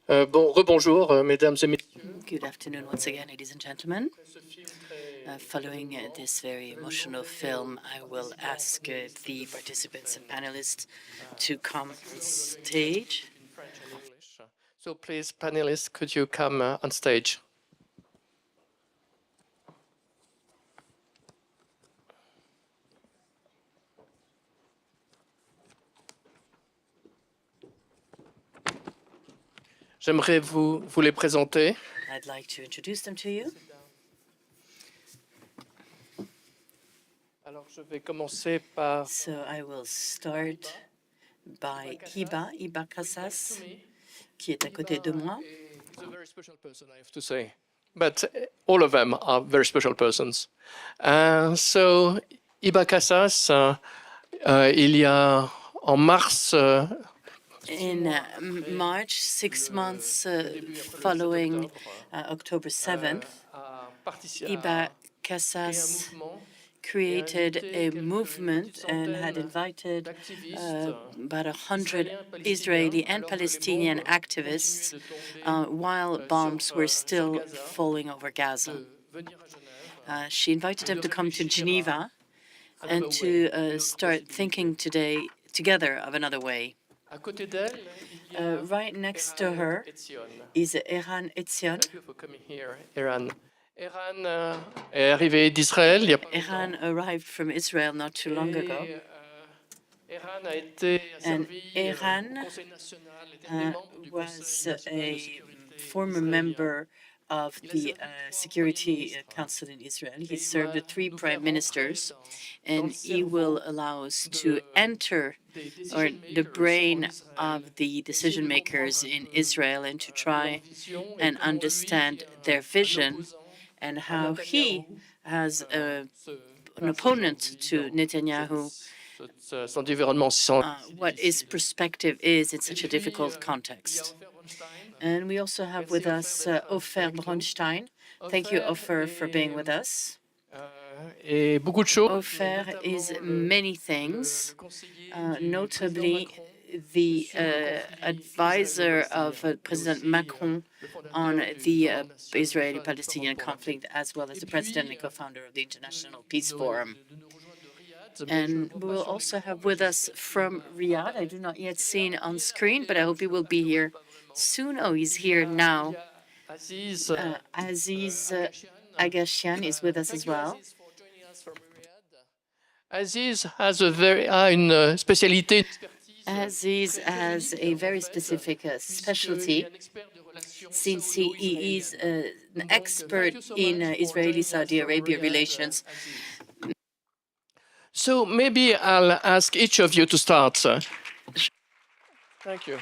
Rebonjour, mesdames et messieurs. Good afternoon once again, ladies and gentlemen. Following this very emotional film, I will ask the participants and panelists to come on stage. So please, panelists, could you come on stage? J'aimerais vous les présenter. I'd like to introduce them to you. Alors, je vais commencer par... So I will start by Hiba Qasas, qui est à côté de moi. He's a very special person, I have to say. But all of them are very special persons. So, Hiba Qasas, il y a en mars... In March, 6 months following October 7th, Hiba Qasas created a movement and had invited about 100 Israeli and Palestinian activists while bombs were still falling over Gaza. She invited them to come to Geneva and to start thinking together of another way. Right next to her is Eran Etzion. Thank you for coming here, Eran. Eran est arrivé d'Israël il y a pas longtemps. Eran arrived from Israel not too long ago. Eran a été And servi Eran au Conseil national, était membre du was Conseil national de sécurité former member of the Security Council in Israel. He served 3 prime ministers, and he will allow us to enter the brain of the decision makers in Israel and to try and understand their vision and how he, as an opponent to Netanyahu, what his perspective is in such a difficult context. And we also have with us Ofer Bronchtein. Thank you, Ofer, for being with us. Ofer is many things, notably the advisor of President Macron on the Israeli-Palestinian conflict, as well as the president and co-founder of the International Peace Forum. And we will also have with us from Riyadh, I do not yet see him on screen, but I hope he will be here soon. Oh, he's here now. Aziz Alghashian is with us as well. Aziz has une spécialité. Aziz has a very specific specialty, since he is an expert in Israeli-Saudi Arabia relations. So maybe I'll ask each of you to start. Thank you.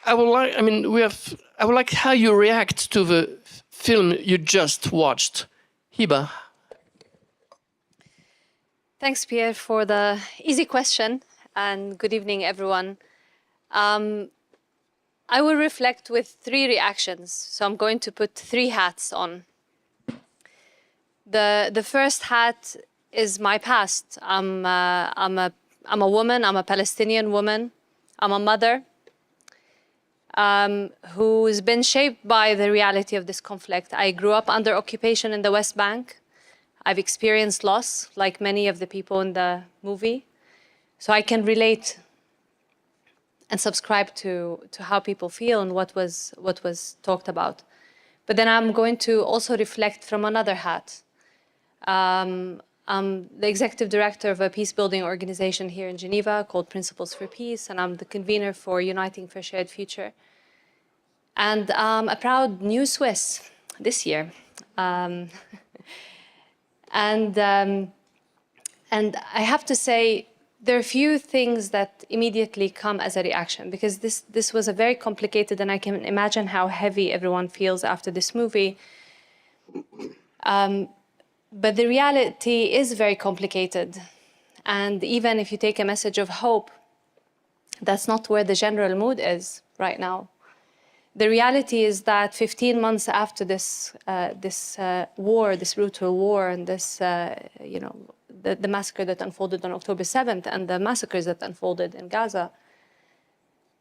I would like how you react to the film you just watched. Hiba. Thanks, Pierre, for the easy question, and good evening, everyone. I will reflect with 3 reactions, so I'm going to put 3 hats on. The first hat is my past. I'm a woman. I'm a Palestinian woman. I'm a mother who's been shaped by the reality of this conflict. I grew up under occupation in the West Bank. I've experienced loss, like many of the people in the movie. So I can relate and subscribe to how people feel and what was talked about. But then I'm going to also reflect from another hat. I'm the executive director of a peace-building organization here in Geneva called Principles for Peace, and I'm the convener for Uniting for Shared Future. And I'm a proud new Swiss this year. And I have to say, there are a few things that immediately come as a reaction, because this was a very complicated, and I can imagine how heavy everyone feels after this movie. But the reality is very complicated. And even if you take a message of hope, that's not where the general mood is right now. The reality is that 15 months after this war, this brutal war, and this, the massacre that unfolded on October 7th and the massacres that unfolded in Gaza,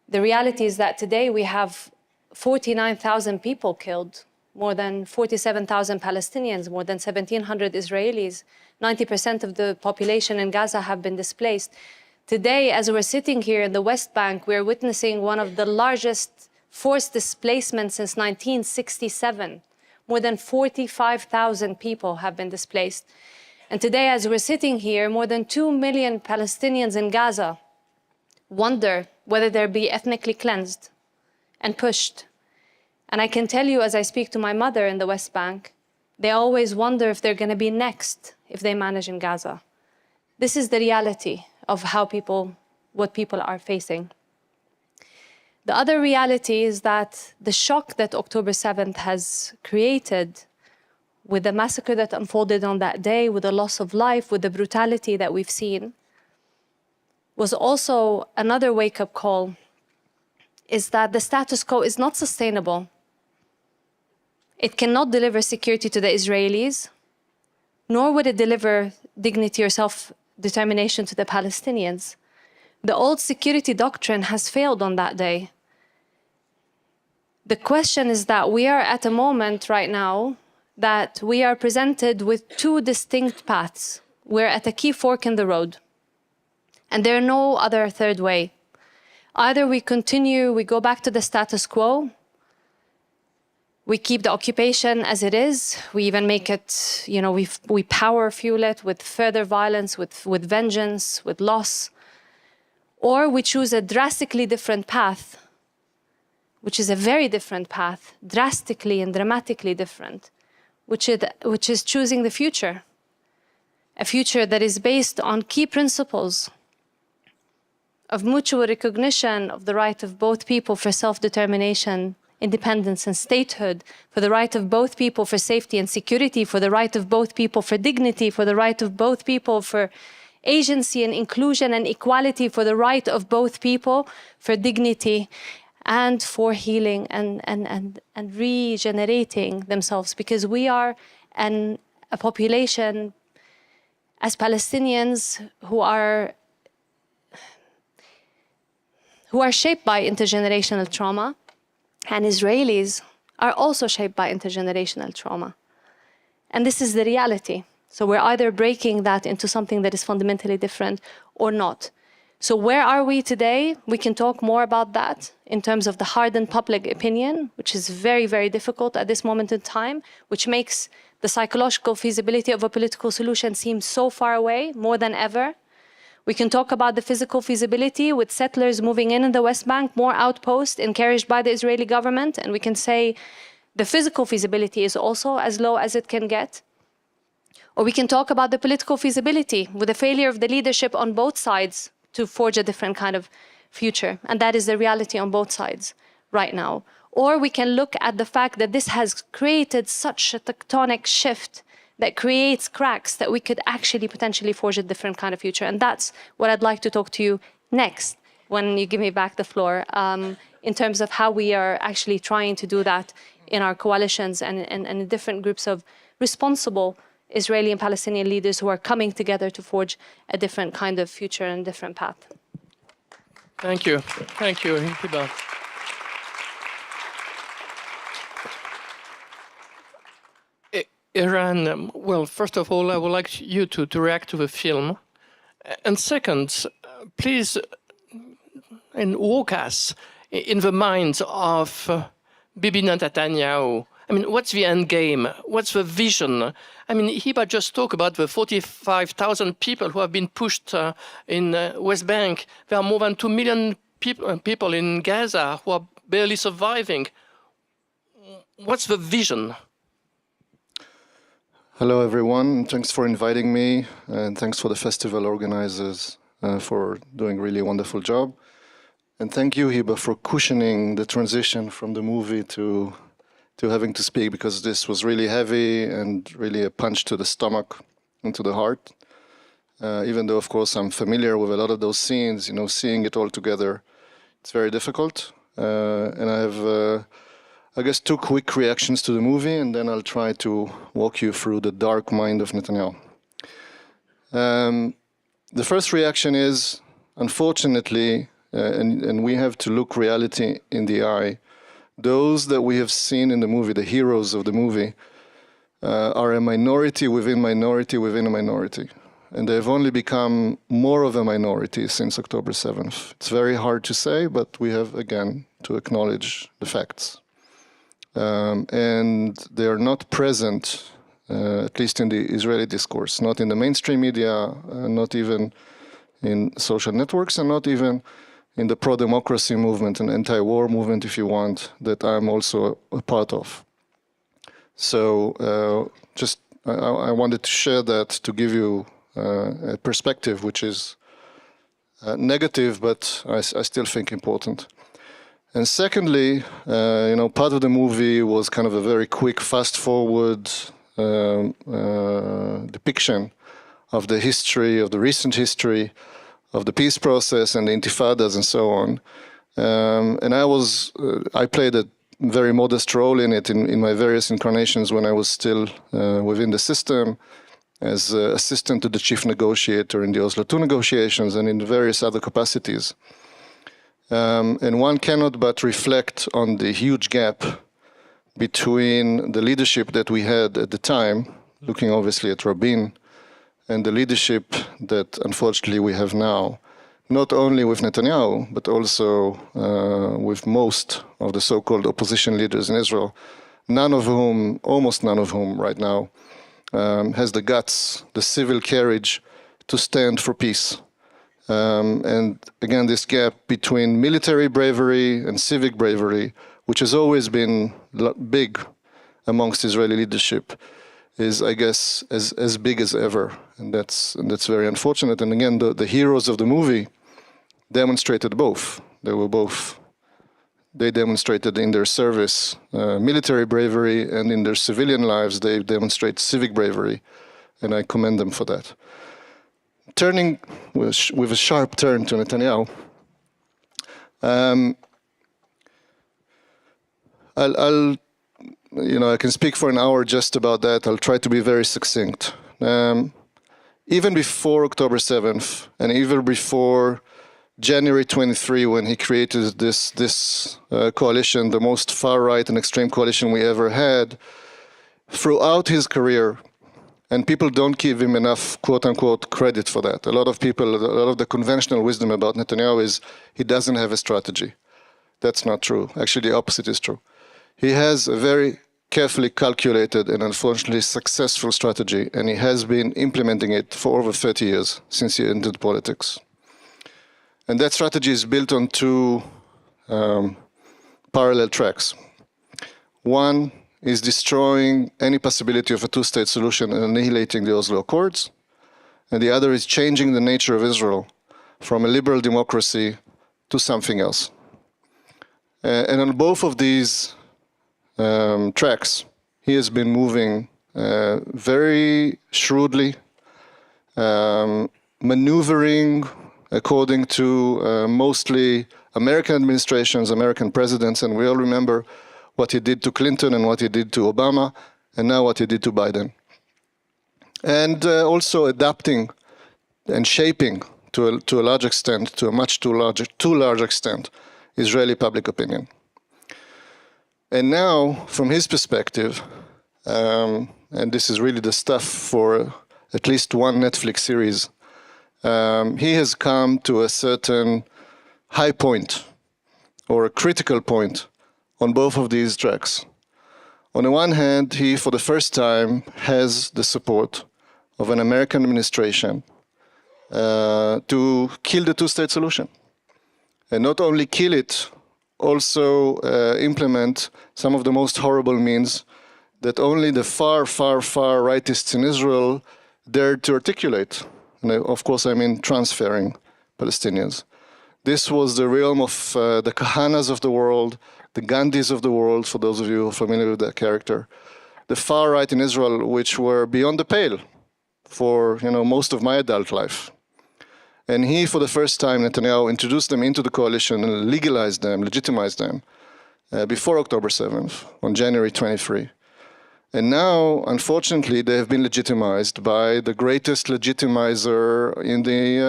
The reality is that today we have 49,000 people killed, more than 47,000 Palestinians, more than 1,700 Israelis. 90% of the population in Gaza have been displaced. Today, as we're sitting here in the West Bank, we're witnessing one of the largest forced displacements since 1967. More than 45,000 people have been displaced. And today, as we're sitting here, more than 2 million Palestinians in Gaza wonder whether they'll be ethnically cleansed and pushed. And I can tell you, as I speak to my mother in the West Bank, they always wonder if they're going to be next if they manage in Gaza. This is the reality of what people are facing. The other reality is that the shock that October 7th has created, with the massacre that unfolded on that day, with the loss of life, with the brutality that we've seen, was also another wake-up call, is that the status quo is not sustainable. It cannot deliver security to the Israelis, nor would it deliver dignity or self-determination to the Palestinians. The old security doctrine has failed on that day. The question is that we are at a moment right now that we are presented with two distinct paths. We're at a key fork in the road, and there are no other third way. Either we continue, we go back to the status quo, we keep the occupation as it is, we even make it, we power fuel it with further violence, with vengeance, with loss, or we choose a drastically different path, which is a very different path, drastically and dramatically different, which is choosing the future, a future that is based on key principles of mutual recognition of the right of both people for self-determination, independence and statehood, for the right of both people for safety and security, for the right of both people for dignity, for the right of both people for agency and inclusion and equality, for the right of both people for dignity and for healing and regenerating themselves. Because we are a population as Palestinians who are shaped by intergenerational trauma, and Israelis are also shaped by intergenerational trauma. And this is the reality. So we're either breaking that into something that is fundamentally different or not. So where are we today? We can talk more about that in terms of the hardened public opinion, which is very, very difficult at this moment in time, which makes the psychological feasibility of a political solution seem so far away, more than ever. We can talk about the physical feasibility with settlers moving in the West Bank, more outposts encouraged by the Israeli government, and we can say the physical feasibility is also as low as it can get. Or we can talk about the political feasibility with the failure of the leadership on both sides to forge a different kind of future. And that is the reality on both sides right now. Or we can look at the fact that this has created such a tectonic shift that creates cracks that we could actually potentially forge a different kind of future. And that's what I'd like to talk to you next, when you give me back the floor, in terms of how we are actually trying to do that in our coalitions and in different groups of responsible Israeli and Palestinian leaders who are coming together to forge a different kind of future and different path. Thank you. Thank you, Hiba. Eran, well, first of all, I would like you to react to the film. And second, please walk us in the minds of Bibi Netanyahu. I mean, what's the end game? What's the vision? I mean, Hiba just talked about the 45,000 people who have been pushed in West Bank. There are more than 2 million people in Gaza who are barely surviving. What's the vision? Hello, everyone. Thanks for inviting me, and thanks for the festival organizers for doing really a wonderful job. And thank you, Hiba, for cushioning the transition from the movie to having to speak, because this was really heavy and really a punch to the stomach and to the heart. Even though, of course, I'm familiar with a lot of those scenes, seeing it all together, it's very difficult. And I have, I guess, 2 quick reactions to the movie, and then I'll try to walk you through the dark mind of Netanyahu. The first reaction is, unfortunately, and we have to look reality in the eye. Those that we have seen in the movie, the heroes of the movie, are a minority within minority within a minority. And they've only become more of a minority since October 7th. It's very hard to say, but we have, again, to acknowledge the facts. And they are not present, at least in the Israeli discourse, not in the mainstream media, not even in social networks, and not even in the pro-democracy movement and anti-war movement, if you want, that I'm also a part of. So I wanted to share that to give you a perspective which is negative, but I still think important. And secondly, part of the movie was kind of a very quick, fast-forward depiction of the history, of the recent history, of the peace process and the intifadas and so on. And I played a very modest role in it in my various incarnations when I was still within the system, as assistant to the chief negotiator in the Oslo II negotiations and in various other capacities. And one cannot but reflect on the huge gap between the leadership that we had at the time, looking obviously at Rabin, and the leadership that unfortunately we have now, not only with Netanyahu, but also with most of the so-called opposition leaders in Israel, almost none of whom right now has the guts, the civil carriage to stand for peace. And again, this gap between military bravery and civic bravery, which has always been big amongst Israeli leadership, is, I guess, as big as ever. And that's very unfortunate. And again, the heroes of the movie demonstrated both. They demonstrated in their service military bravery, and in their civilian lives they demonstrate civic bravery, and I commend them for that. Turning with a sharp turn to Netanyahu, I can speak for an hour just about that. I'll try to be very succinct. Even before October 7th, and even before January 23, when he created this coalition, the most far-right and extreme coalition we ever had, throughout his career, and people don't give him enough quote-unquote credit for that. A lot of the conventional wisdom about Netanyahu is he doesn't have a strategy. That's not true. Actually, the opposite is true. He has a very carefully calculated and unfortunately successful strategy, and he has been implementing it for over 30 years since he entered politics. And that strategy is built on two parallel tracks. One is destroying any possibility of a two-state solution and annihilating the Oslo Accords. And the other is changing the nature of Israel from a liberal democracy to something else. And on both of these tracks, he has been moving very shrewdly, maneuvering according to mostly American administrations, American presidents, and we all remember what he did to Clinton and what he did to Obama, and now what he did to Biden. And also adapting and shaping to a large extent, to a much too large extent, Israeli public opinion. And now, from his perspective, and this is really the stuff for at least one Netflix series, he has come to a certain high point, or a critical point, on both of these tracks. On the one hand, he, for the first time, has the support of an American administration to kill the two-state solution. And not only kill it, also implement some of the most horrible means that only the far, far, far rightists in Israel dared to articulate. And of course, I mean transferring Palestinians. This was the realm of the Kahanas of the world, the Gandhis of the world, for those of you who are familiar with that character. The far right in Israel, which were beyond the pale for most of my adult life. And he, for the first time, Netanyahu, introduced them into the coalition and legalized them, legitimized them, before October 7th, on January 23. And now, unfortunately, they have been legitimized by the greatest legitimizer in the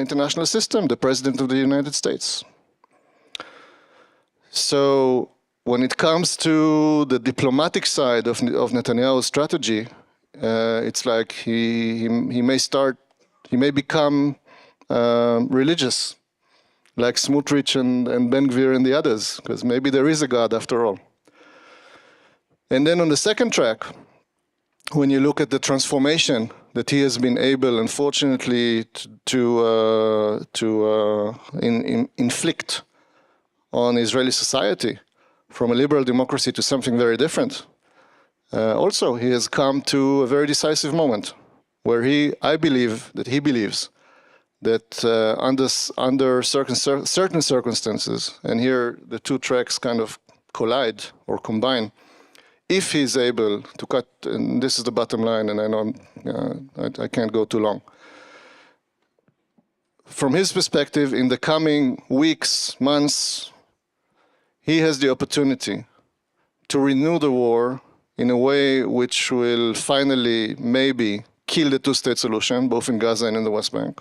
international system, the President of the United States. So when it comes to the diplomatic side of Netanyahu's strategy, it's like he may become religious, like Smotrich and Ben Gvir and the others, because maybe there is a God after all. And then on the second track, when you look at the transformation that he has been able, unfortunately, to inflict on Israeli society, from a liberal democracy to something very different, also he has come to a very decisive moment where I believe that he believes that under certain circumstances, and here the two tracks kind of collide or combine, if he's able to cut, and this is the bottom line, and I know I can't go too long. From his perspective, in the coming weeks, months, he has the opportunity to renew the war in a way which will finally maybe kill the two-state solution, both in Gaza and in the West Bank,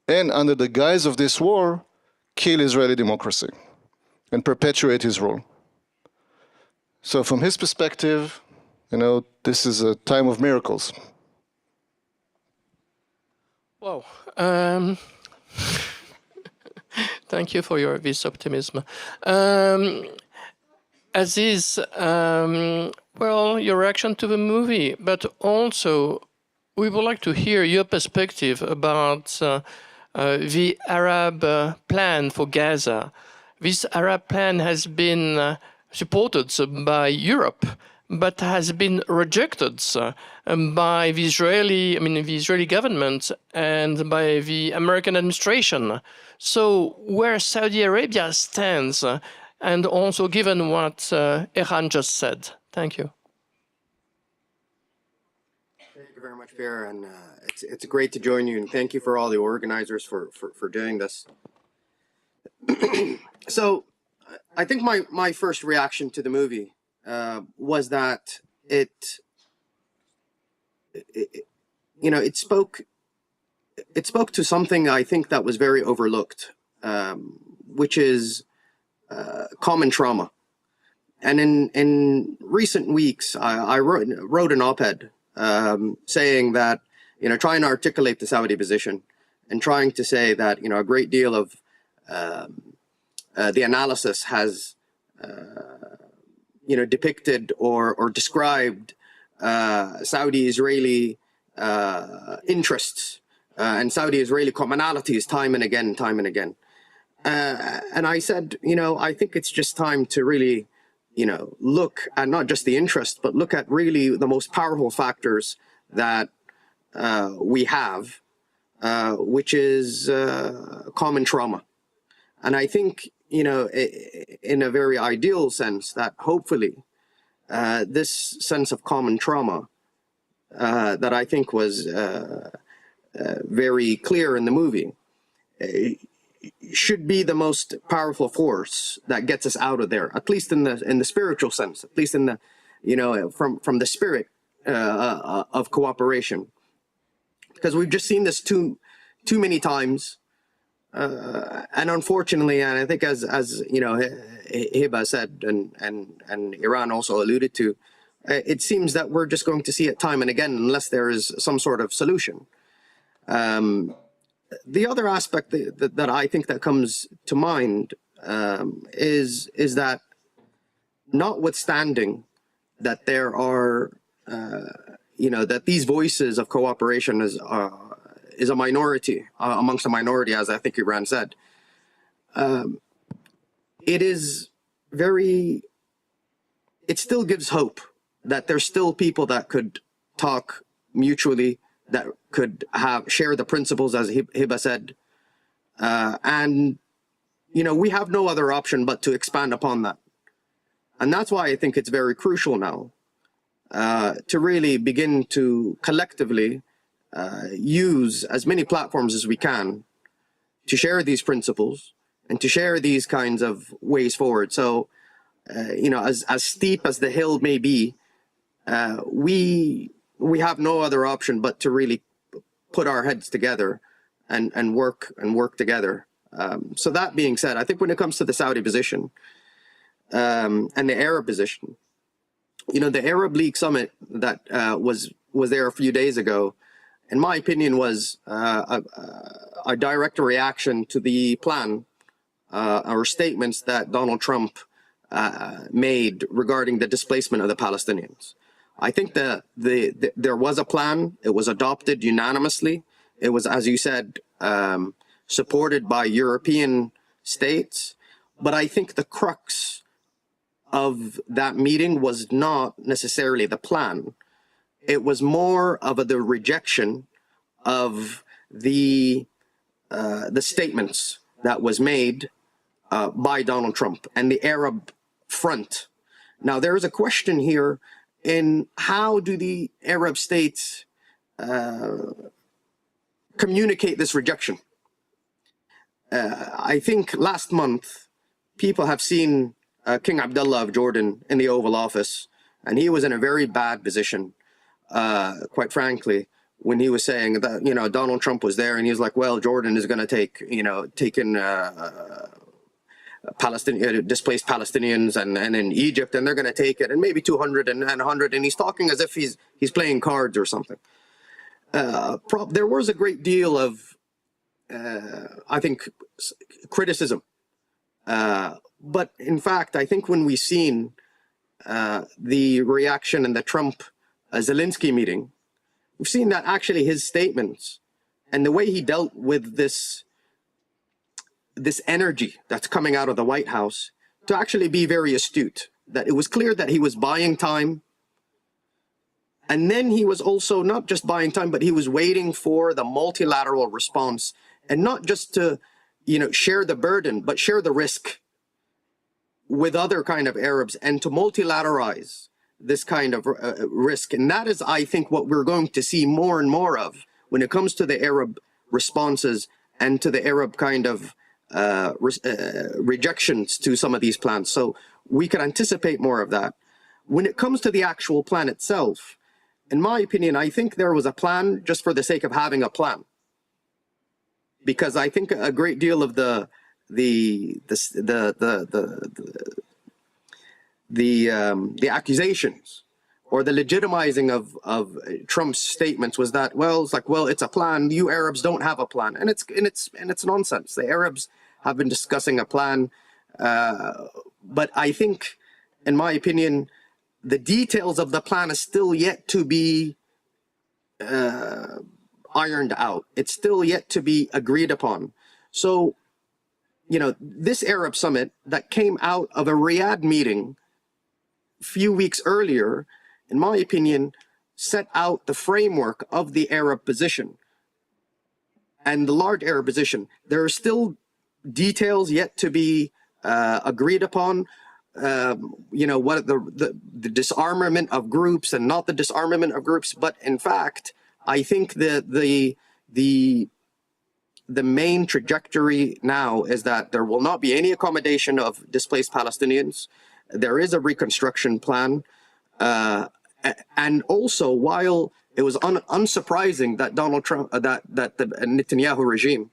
and under the guise of this war, kill Israeli democracy and perpetuate his rule. So from his perspective, this is a time of miracles. Wow. Thank you for this optimism. Aziz, well, your reaction to the movie, but also we would like to hear your perspective about the Arab plan for Gaza. This Arab plan has been supported by Europe, but has been rejected by the Israeli government and by the American administration. So where Saudi Arabia stands, and also given what Eran just said. Thank you. Thank you very much, Pierre, and it's great to join you, and thank you for all the organizers for doing this. So I think my first reaction to the movie was that it spoke to something I think that was very overlooked, which is common trauma. And in recent weeks, I wrote an op-ed saying that, trying to articulate the Saudi position and trying to say that, a great deal of the analysis has, depicted or described Saudi-Israeli interests and Saudi-Israeli commonalities time and again. And I said, I think it's just time to really, look at not just the interest, but look at really the most powerful factors that we have, which is common trauma. And I think, in a very ideal sense, that hopefully this sense of common trauma that I think was very clear in the movie should be the most powerful force that gets us out of there, at least in the spiritual sense, at least in the, from the spirit of cooperation. Because we've just seen this too many times. And unfortunately, and I think as Hiba said, and Eran also alluded to, it seems that we're just going to see it time and again unless there is some sort of solution. The other aspect that I think that comes to mind is that, notwithstanding that there are, that these voices of cooperation is a minority amongst a minority, as I think Eran said, it still gives hope that there's still people that could talk mutually, that could share the principles, as Hiba said, and we have no other option but to expand upon that. And that's why I think it's very crucial now to really begin to collectively use as many platforms as we can to share these principles and to share these kinds of ways forward. So, as steep as the hill may be, we have no other option but to really put our heads together and work together. So that being said, I think when it comes to the Saudi position, and the Arab position. You know, the Arab League summit that was there a few days ago, in my opinion, was a direct reaction to the plan or statements that Donald Trump made regarding the displacement of the Palestinians. I think that there was a plan. It was adopted unanimously. It was, as you said, supported by European states. But I think the crux of that meeting was not necessarily the plan. It was more of the rejection of the statements that was made by Donald Trump and the Arab front. Now, there is a question here in how do the Arab states communicate this rejection? I think last month, people have seen King Abdullah of Jordan in the Oval Office, and he was in a very bad position, quite frankly, when he was saying that, you know, Donald Trump was there, and he was like, well, Jordan is going to take in displaced Palestinians and in Egypt, and they're going to take it, and maybe 200 and 100, and he's talking as if he's playing cards or something. There was a great deal of, I think, criticism. But in fact, I think when we've seen the reaction in the Trump-Zelensky meeting, we've seen that actually his statements and the way he dealt with this energy that's coming out of the White House to actually be very astute. That it was clear that he was buying time. And then he was also not just buying time, but he was waiting for the multilateral response, and not just to, share the burden, but share the risk with other kind of Arabs, and to multilateralize this kind of risk. And that is, I think, what we're going to see more and more of when it comes to the Arab responses and to the Arab kind of rejections to some of these plans. So we can anticipate more of that. When it comes to the actual plan itself, in my opinion, I think there was a plan just for the sake of having a plan. Because I think a great deal of the accusations or the legitimizing of Trump's statements was that, it's a plan. You Arabs don't have a plan, and it's nonsense. The Arabs have been discussing a plan, but I think, in my opinion, the details of the plan is still yet to be ironed out. It's still yet to be agreed upon. So, this Arab summit that came out of a Riyadh meeting a few weeks earlier, in my opinion, set out the framework of the Arab position and the large Arab position. There are still details yet to be agreed upon. What the disarmament of groups and not the disarmament of groups. But in fact, I think that the main trajectory now is that there will not be any accommodation of displaced Palestinians. There is a reconstruction plan. And also, while it was unsurprising that Donald Trump, that the Netanyahu regime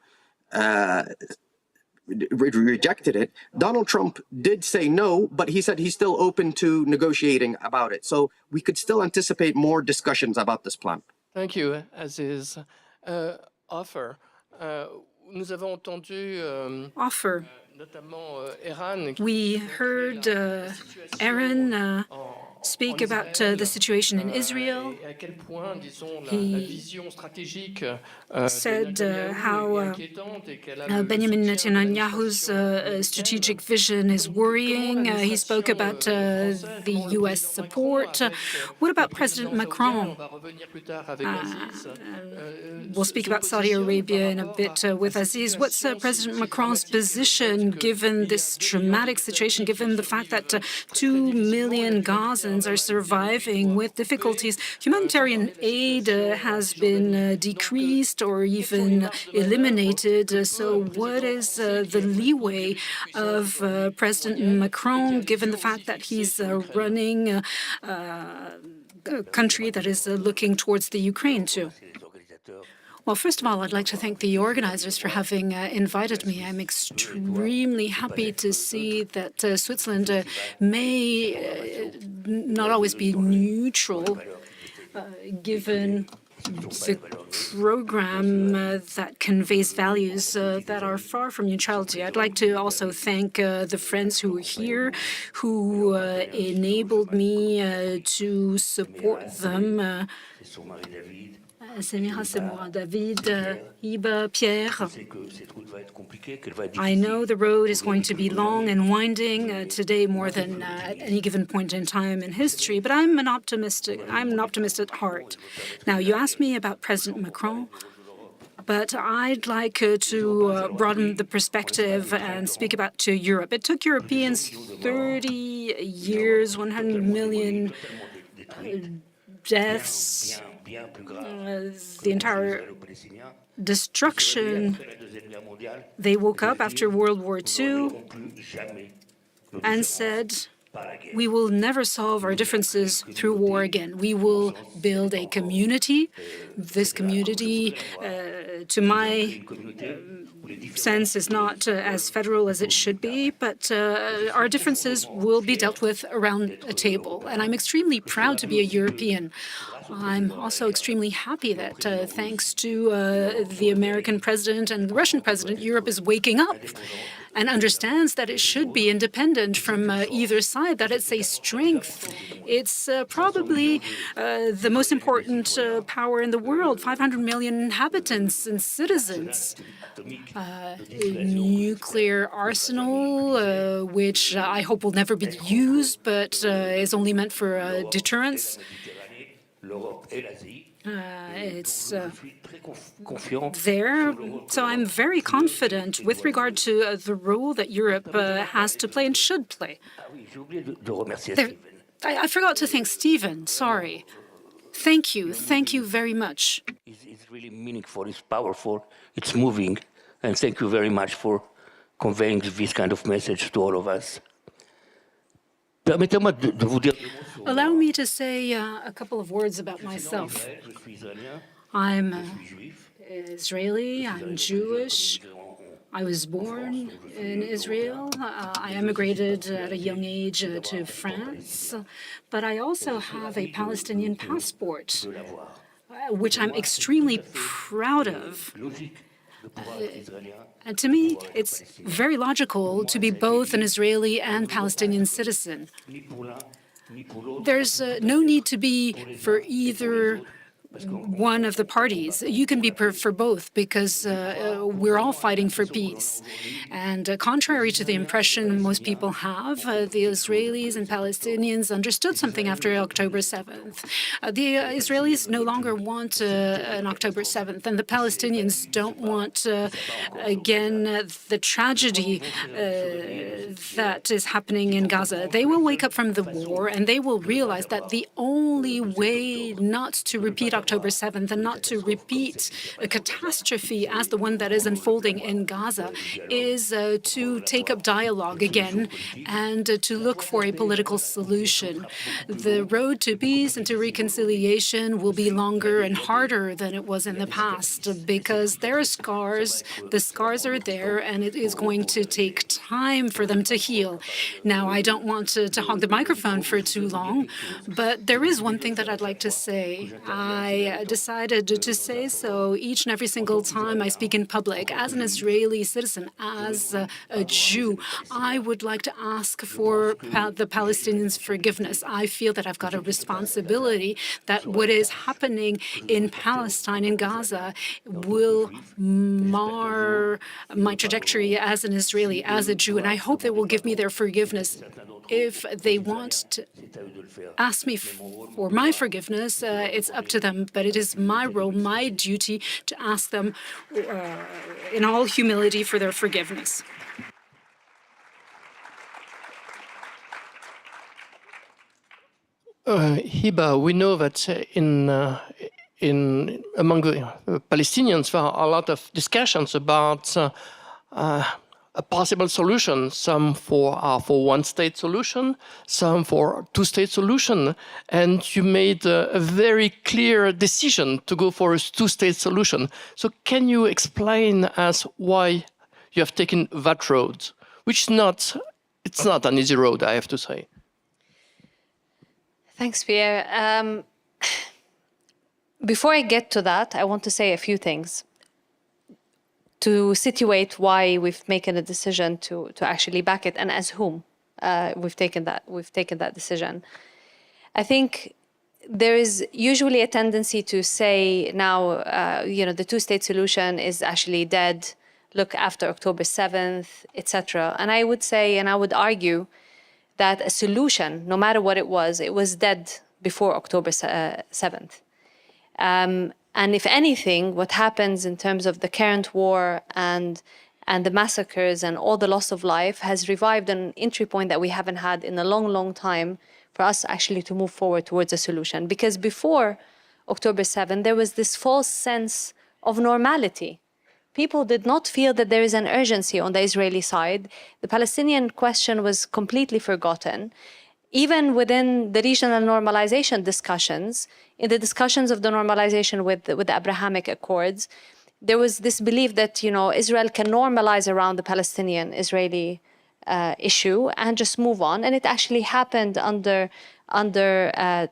rejected it, Donald Trump did say no, but he said he's still open to negotiating about it. So we could still anticipate more discussions about this plan. Thank you, Aziz. Ofer, nous avons entendu Ofer. notamment Eran. We heard Eran speak about the situation in Israel. He said how Benjamin Netanyahu's strategic vision is worrying. He spoke about the U.S. support. What about President Macron? We'll speak about Saudi Arabia in a bit with Aziz. What's President Macron's position given this traumatic situation, given the fact that 2 million Gazans are surviving with difficulties? Humanitarian aid has been decreased or even eliminated. So what is the leeway of President Macron, given the fact that he's running a country that is looking towards the Ukraine too? Well, first of all, I'd like to thank the organizers for having invited me. I'm extremely happy to see that Switzerland may not always be neutral, given the program that conveys values that are far from neutrality. I'd like to also thank the friends who are here, who enabled me to support them. Samira, c'est moi, David, Hiba, Pierre. I know the road is going to be long and winding today more than at any given point in time in history, but I'm an optimist at heart. Now, you asked me about President Macron, but I'd like to broaden the perspective and speak about Europe. It took Europeans 30 years, 100 million deaths, the entire destruction. They woke up after World War II and said, we will never solve our differences through war again. We will build a community. This community, to my sense, is not as federal as it should be, but our differences will be dealt with around a table. And I'm extremely proud to be a European. I'm also extremely happy that thanks to the American president and the Russian president, Europe is waking up and understands that it should be independent from either side, that it's a strength. It's probably the most important power in the world, 500 million inhabitants and citizens. Nuclear arsenal, which I hope will never be used, but is only meant for deterrence. It's there. So I'm very confident with regard to the role that Europe has to play and should play. I forgot to thank Stephen. Sorry. Thank you. Thank you very much. It's really meaningful. It's powerful. It's moving. And thank you very much for conveying this kind of message to all of us. Allow me to say a couple of words about myself. I'm Israeli, I'm Jewish. I was born in Israel. I emigrated at a young age to France, but I also have a Palestinian passport, which I'm extremely proud of. And to me, it's very logical to be both an Israeli and Palestinian citizen. There's no need to be for either one of the parties. You can be for both because we're all fighting for peace. And contrary to the impression most people have, the Israelis and Palestinians understood something after October 7th. The Israelis no longer want an October 7th, and the Palestinians don't want, again, the tragedy that is happening in Gaza. They will wake up from the war, and they will realize that the only way not to repeat October 7th and not to repeat a catastrophe as the one that is unfolding in Gaza is to take up dialogue again and to look for a political solution. The road to peace and to reconciliation will be longer and harder than it was in the past because there are scars, the scars are there, and it is going to take time for them to heal. Now, I don't want to hog the microphone for too long, but there is one thing that I'd like to say. I decided to say so each and every single time I speak in public. As an Israeli citizen, as a Jew, I would like to ask for the Palestinians' forgiveness. I feel that I've got a responsibility that what is happening in Palestine, in Gaza, will mar my trajectory as an Israeli, as a Jew, and I hope they will give me their forgiveness. If they want to ask me for my forgiveness, it's up to them, but it is my role, my duty to ask them in all humility for their forgiveness. Hiba, we know that among the Palestinians there are a lot of discussions about possible solutions, some for one-state solution, some for two-state solution, and you made a very clear decision to go for a two-state solution. So can you explain us why you have taken that road, which it's not an easy road, I have to say. Thanks, Pierre. Before I get to that, I want to say a few things to situate why we've taken a decision to actually back it, and as whom we've taken that decision. I think there is usually a tendency to say now, the two-state solution is actually dead. Look, after October 7th, etc. And I would say, and I would argue, that a solution, no matter what it was dead before October 7th. And if anything, what happens in terms of the current war and the massacres and all the loss of life has revived an entry point that we haven't had in a long, long time for us actually to move forward towards a solution. Because before October 7th, there was this false sense of normality. People did not feel that there is an urgency on the Israeli side. The Palestinian question was completely forgotten. Even within the regional normalization discussions, in the discussions of the normalization with the Abrahamic Accords, there was this belief that Israel can normalize around the Palestinian-Israeli issue and just move on. And it actually happened under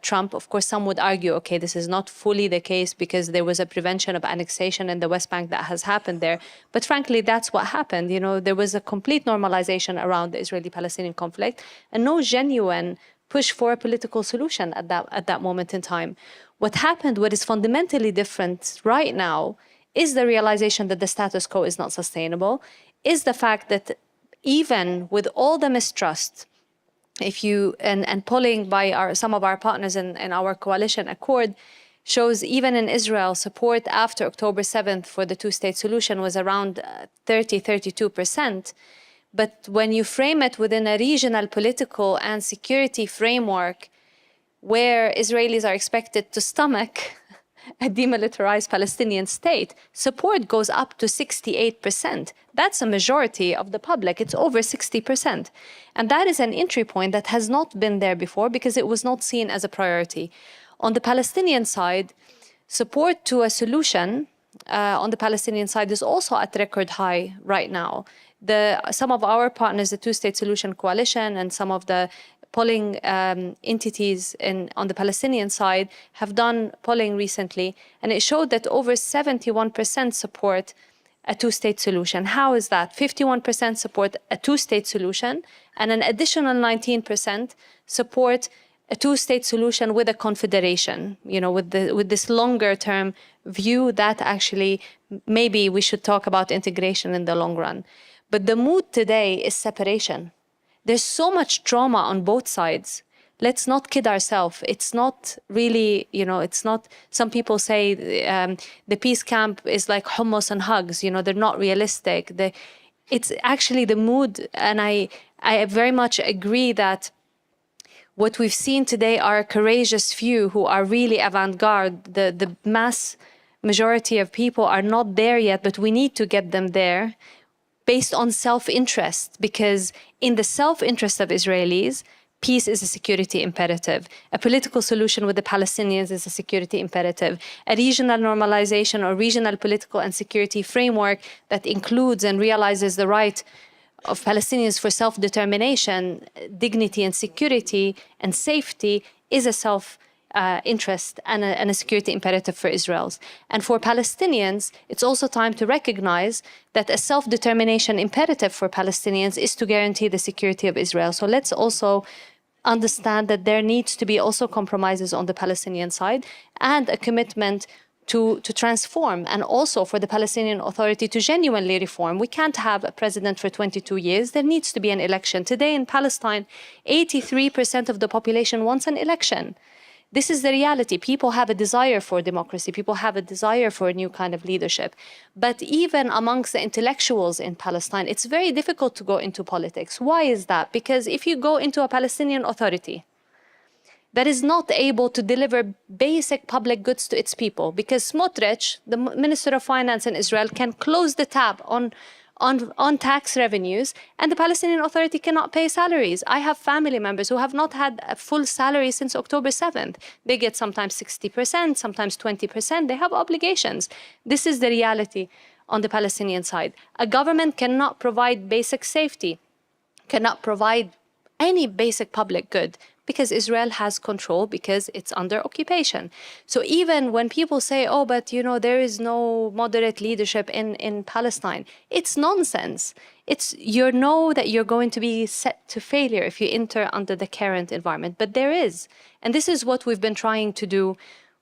Trump. Of course, some would argue, okay, this is not fully the case because there was a prevention of annexation in the West Bank that has happened there. But frankly, that's what happened. There was a complete normalization around the Israeli-Palestinian conflict and no genuine push for a political solution at that moment in time. What happened, what is fundamentally different right now, is the realization that the status quo is not sustainable, is the fact that even with all the mistrust, and polling by some of our partners in our coalition accord shows even in Israel, support after October 7th for the two-state solution was around 32%. But when you frame it within a regional political and security framework where Israelis are expected to stomach a demilitarized Palestinian state, support goes up to 68%. That's a majority of the public. It's over 60%. And that is an entry point that has not been there before because it was not seen as a priority. On the Palestinian side, support to a solution on the Palestinian side is also at record high right now. Some of our partners, the Two-State Solution Coalition and some of the polling entities on the Palestinian side have done polling recently, and it showed that over 71% support a two-state solution. How is that? 51% support a two-state solution, and an additional 19% support a two-state solution with a confederation, with this longer-term view that actually maybe we should talk about integration in the long run. But the mood today is separation. There's so much trauma on both sides. Let's not kid ourselves. It's not really, it's not, some people say the peace camp is like hummus and hugs, they're not realistic. It's actually the mood, and I very much agree that what we've seen today are a courageous few who are really avant-garde. The mass majority of people are not there yet, but we need to get them there based on self-interest, because in the self-interest of Israelis, peace is a security imperative. A political solution with the Palestinians is a security imperative. A regional normalization or regional political and security framework that includes and realizes the right of Palestinians for self-determination, dignity and security and safety is a self-interest and a security imperative for Israel's. And for Palestinians, it's also time to recognize that a self-determination imperative for Palestinians is to guarantee the security of Israel. So let's also understand that there needs to be also compromises on the Palestinian side and a commitment to transform, and also for the Palestinian Authority to genuinely reform. We can't have a president for 22 years. There needs to be an election. Today in Palestine, 83% of the population wants an election. This is the reality. People have a desire for democracy. People have a desire for a new kind of leadership. But even amongst the intellectuals in Palestine, it's very difficult to go into politics. Why is that? Because if you go into a Palestinian Authority that is not able to deliver basic public goods to its people, because Smotrich, the Minister of Finance in Israel, can close the tap on on tax revenues, and the Palestinian Authority cannot pay salaries. I have family members who have not had a full salary since October 7th. They get sometimes 60%, sometimes 20%. They have obligations. This is the reality on the Palestinian side. A government cannot provide basic safety, cannot provide any basic public good, because Israel has control, because it's under occupation. So even when people say, oh, but you know, there is no moderate leadership in Palestine, it's nonsense. You know that you're going to be set to failure if you enter under the current environment, but there is. And this is what we've been trying to do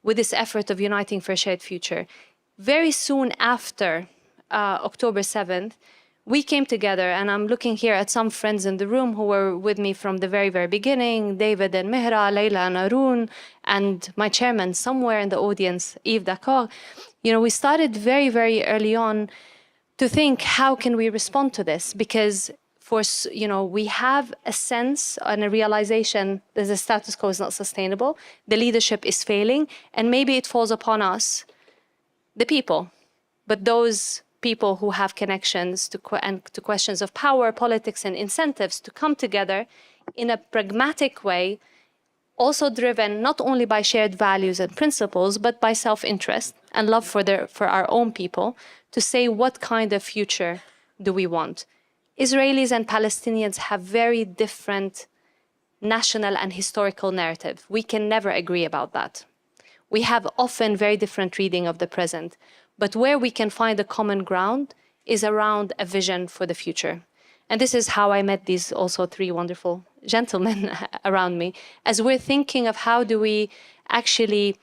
with this effort of uniting for a shared future. Very soon after October 7th, we came together, and I'm looking here at some friends in the room who were with me from the very, very beginning, David and Mehra, Leila and Arun, and my chairman somewhere in the audience, Yves D'accord. You know, we started very, very early on to think, how can we respond to this? Because we have a sense and a realization that the status quo is not sustainable, the leadership is failing, and maybe it falls upon us, the people, but those people who have connections to questions of power, politics, and incentives to come together in a pragmatic way, also driven not only by shared values and principles, but by self-interest and love for our own people, to say what kind of future do we want. Israelis and Palestinians have very different national and historical narrative. We can never agree about that. We have often very different reading of the present. But where we can find a common ground is around a vision for the future. And this is how I met these also three wonderful gentlemen around me, as we're thinking of how do we actually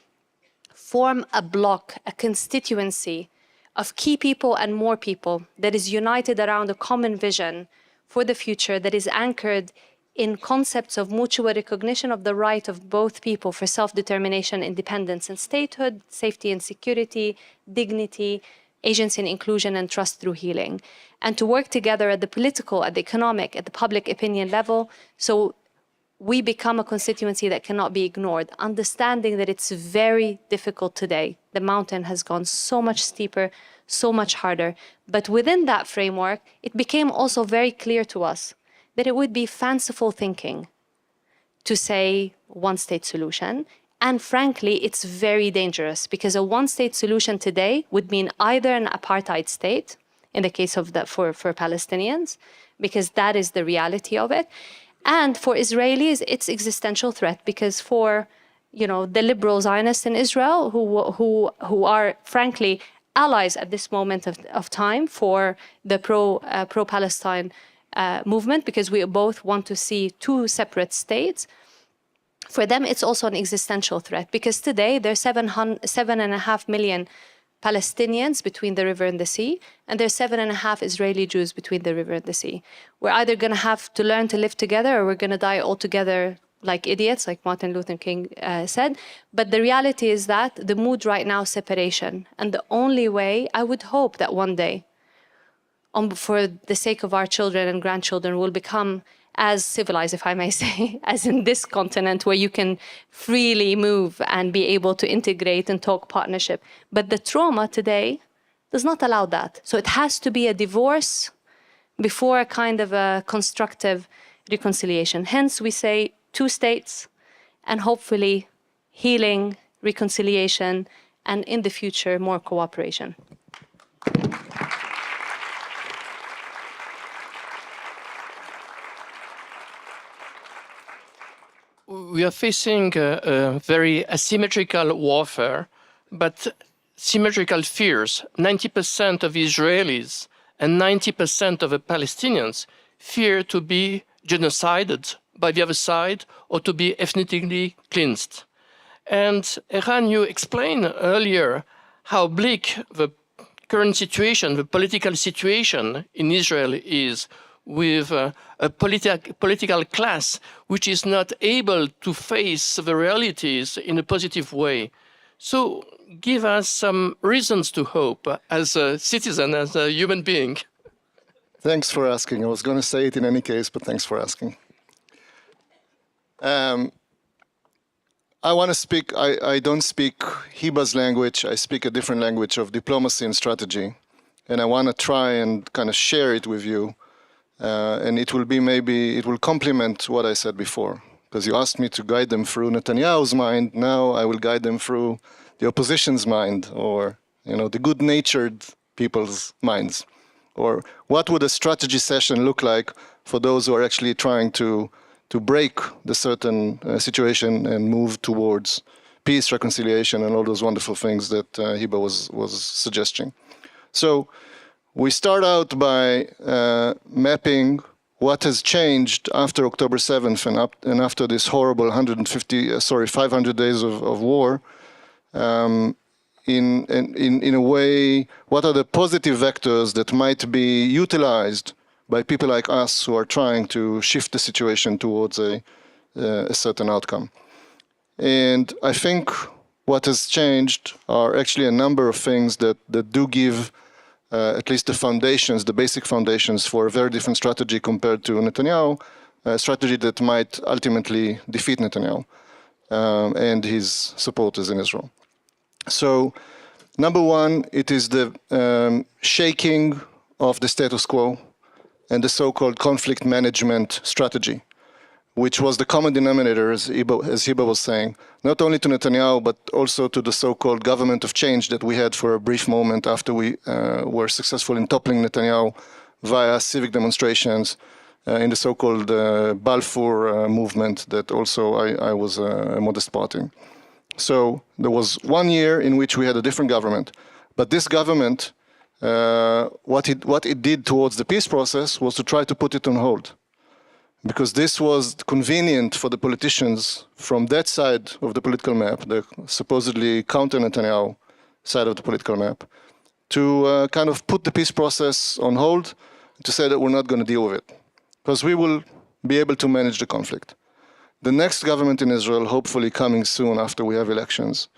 form a bloc, a constituency of key people and more people that is united around a common vision for the future, that is anchored in concepts of mutual recognition of the right of both people for self-determination, independence and statehood, safety and security, dignity, agency and inclusion, and trust through healing. And to work together at the political, at the economic, at the public opinion level, so we become a constituency that cannot be ignored, understanding that it's very difficult today. The mountain has gone so much steeper, so much harder. But within that framework, it became also very clear to us that it would be fanciful thinking to say one-state solution. And frankly, it's very dangerous, because a one-state solution today would mean either an apartheid state, in the case of for Palestinians, because that is the reality of it. And for Israelis, it's existential threat, because for the liberal Zionists in Israel, who are frankly allies at this moment of time for the pro-Palestine movement, because we both want to see two separate states. For them, it's also an existential threat, because today there are 7.5 million Palestinians between the river and the sea, and there's 7.5 Israeli Jews between the river and the sea. We're either going to have to learn to live together, or we're going to die all together like idiots, like Martin Luther King said. But the reality is that the mood right now is separation. And the only way, I would hope that one day, for the sake of our children and grandchildren, will become as civilized, if I may say, as in this continent, where you can freely move and be able to integrate and talk partnership. But the trauma today does not allow that. So it has to be a divorce before a kind of a constructive reconciliation. Hence, we say 2 states, and hopefully healing, reconciliation, and in the future, more cooperation. We are facing a very asymmetrical warfare, but symmetrical fears. 90% of Israelis and 90% of the Palestinians fear to be genocided by the other side or to be ethnically cleansed. And Eran, you explained earlier how bleak the current situation, the political situation in Israel is, with a political class which is not able to face the realities in a positive way. So give us some reasons to hope as a citizen, as a human being. Thanks for asking. I was going to say it in any case, but thanks for asking. I want to speak, I don't speak Hiba's language, I speak a different language of diplomacy and strategy. and I want to try and kind of share it with you. And it will be maybe, it will complement what I said before. Because you asked me to guide them through Netanyahu's mind, now I will guide them through the opposition's mind, or the good-natured people's minds. Or what would a strategy session look like for those who are actually trying to break the certain situation and move towards peace, reconciliation, and all those wonderful things that Hiba was suggesting. So we start out by mapping what has changed after October 7th and after this horrible 500 days of war. In a way, what are the positive vectors that might be utilized by people like us who are trying to shift the situation towards a certain outcome. And I think what has changed are actually a number of things that do give at least the foundations, the basic foundations for a very different strategy compared to Netanyahu, a strategy that might ultimately defeat Netanyahu and his supporters in Israel. So, number one, it is the shaking of the status quo and the so-called conflict management strategy, which was the common denominator, as Hiba was saying, not only to Netanyahu, but also to the so-called government of change that we had for a brief moment after we were successful in toppling Netanyahu via civic demonstrations in the so-called Balfour movement that also I was a modest part in. So there was 1 year in which we had a different government, but this government, what it did towards the peace process was to try to put it on hold, because this was convenient for the politicians from that side of the political map, the supposedly counter-Netanyahu side of the political map, to kind of put the peace process on hold, to say that we're not going to deal with it, because we will be able to manage the conflict. The next government in Israel, hopefully coming soon after we have elections,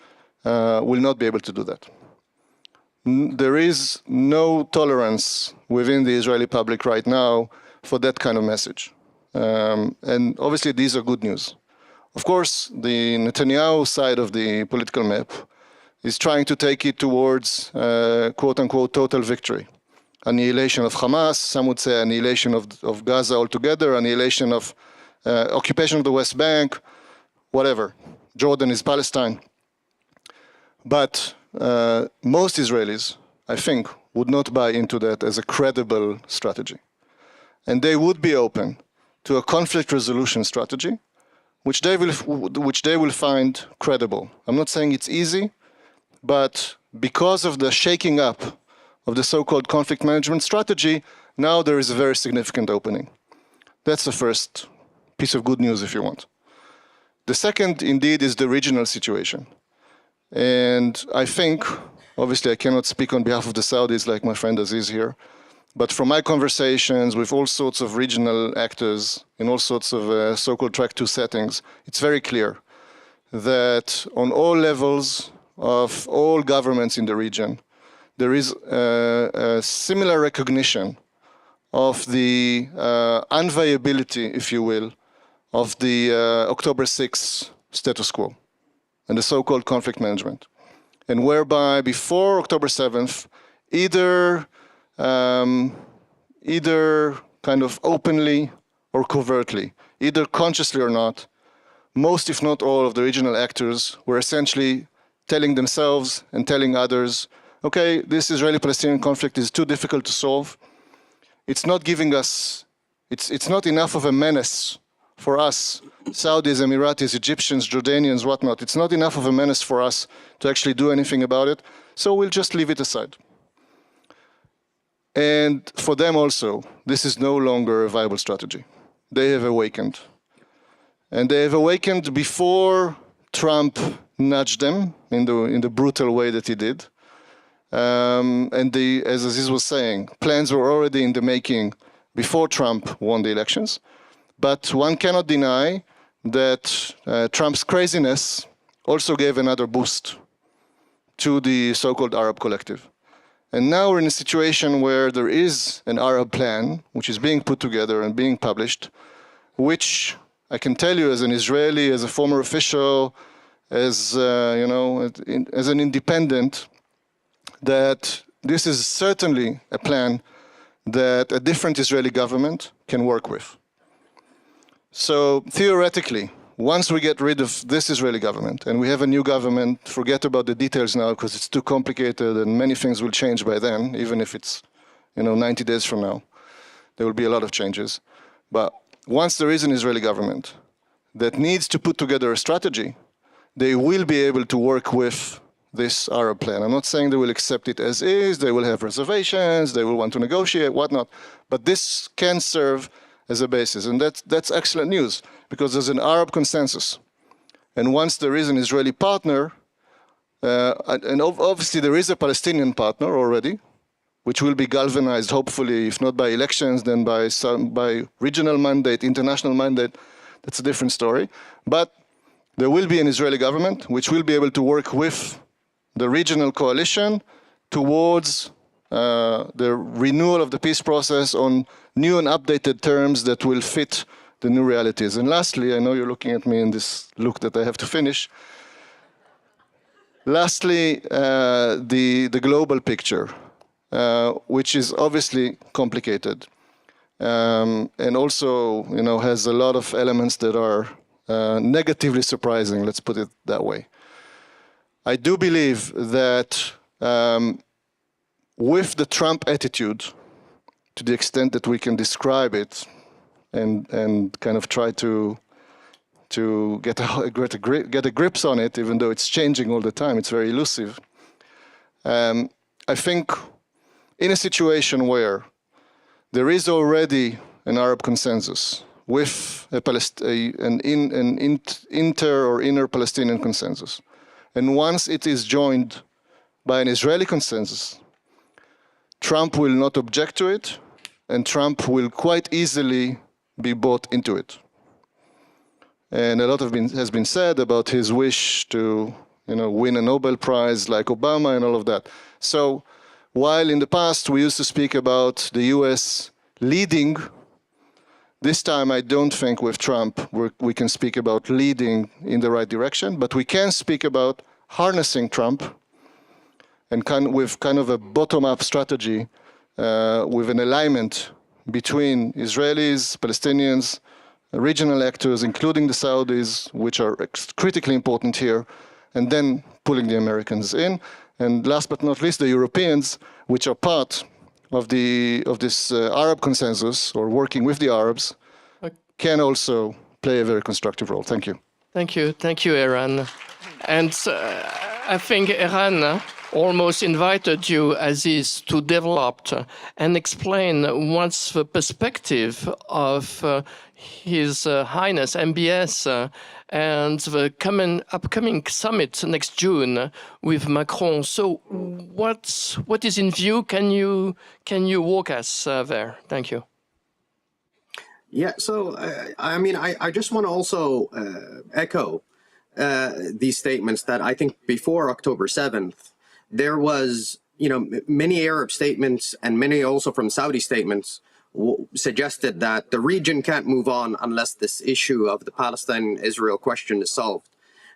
will not be able to do that. There is no tolerance within the Israeli public right now for that kind of message. And obviously these are good news. Of course, the Netanyahu side of the political map is trying to take it towards quote-unquote total victory. Annihilation of Hamas, some would say annihilation of Gaza altogether, annihilation of occupation of the West Bank, whatever. Jordan is Palestine. But most Israelis, I think, would not buy into that as a credible strategy. And they would be open to a conflict resolution strategy, which they will find credible. I'm not saying it's easy, but because of the shaking up of the so-called conflict management strategy, now there is a very significant opening. That's the first piece of good news, if you want. The second, indeed, is the regional situation. And I think, obviously I cannot speak on behalf of the Saudis like my friend Aziz here, but from my conversations with all sorts of regional actors in all sorts of so-called track 2 settings, it's very clear that on all levels of all governments in the region, there is a similar recognition of the unviability, if you will, of the October 6th status quo and the so-called conflict management. And whereby before October 7th, either kind of openly or covertly, either consciously or not, most if not all of the regional actors were essentially telling themselves and telling others, okay, this Israeli-Palestinian conflict is too difficult to solve. It's not giving us, it's not enough of a menace for us, Saudis, Emiratis, Egyptians, Jordanians, whatnot. It's not enough of a menace for us to actually do anything about it, so we'll just leave it aside. And for them also, this is no longer a viable strategy. They have awakened. And they have awakened before Trump nudged them in the brutal way that he did. And as Aziz was saying, plans were already in the making before Trump won the elections. But one cannot deny that Trump's craziness also gave another boost to the so-called Arab collective. And now we're in a situation where there is an Arab plan, which is being put together and being published, which I can tell you as an Israeli, as a former official, as as an independent, that this is certainly a plan that a different Israeli government can work with. So theoretically, once we get rid of this Israeli government and we have a new government, forget about the details now because it's too complicated and many things will change by then, even if it's 90 days from now. There will be a lot of changes. But once there is an Israeli government that needs to put together a strategy, they will be able to work with this Arab plan. I'm not saying they will accept it as is, they will have reservations, they will want to negotiate, whatnot, but this can serve as a basis. And that's excellent news, because there's an Arab consensus. And once there is an Israeli partner, and obviously there is a Palestinian partner already, which will be galvanized, hopefully, if not by elections, then by regional mandate, international mandate. That's a different story. But there will be an Israeli government which will be able to work with the regional coalition towards the renewal of the peace process on new and updated terms that will fit the new realities. And lastly, I know you're looking at me in this look that I have to finish. Lastly, the global picture, which is obviously complicated, and also has a lot of elements that are negatively surprising, let's put it that way. I do believe that with the Trump attitude, to the extent that we can describe it and kind of try to get a grips on it, even though it's changing all the time, it's very elusive. I think in a situation where there is already an Arab consensus with an inter or inner Palestinian consensus, and once it is joined by an Israeli consensus, Trump will not object to it, and Trump will quite easily be bought into it. And a lot has been said about his wish to win a Nobel Prize like Obama and all of that. So while in the past we used to speak about the US leading, this time I don't think with Trump we can speak about leading in the right direction, but we can speak about harnessing Trump and with kind of a bottom-up strategy with an alignment between Israelis, Palestinians, regional actors, including the Saudis, which are critically important here, and then pulling the Americans in. And last but not least, the Europeans, which are part of this Arab consensus, or working with the Arabs, can also play a very constructive role. Thank you. Thank you, Eran. And I think Eran almost invited you, Aziz, to develop and explain what's the perspective of His Highness MBS and the upcoming summit next June with Macron. So, what is in view? Can you walk us there? Thank you. Yeah. So, I just want to also echo these statements that I think before October 7th, there was, many Arab statements and many also from Saudi statements suggested that the region can't move on unless this issue of the Palestine-Israel question is solved.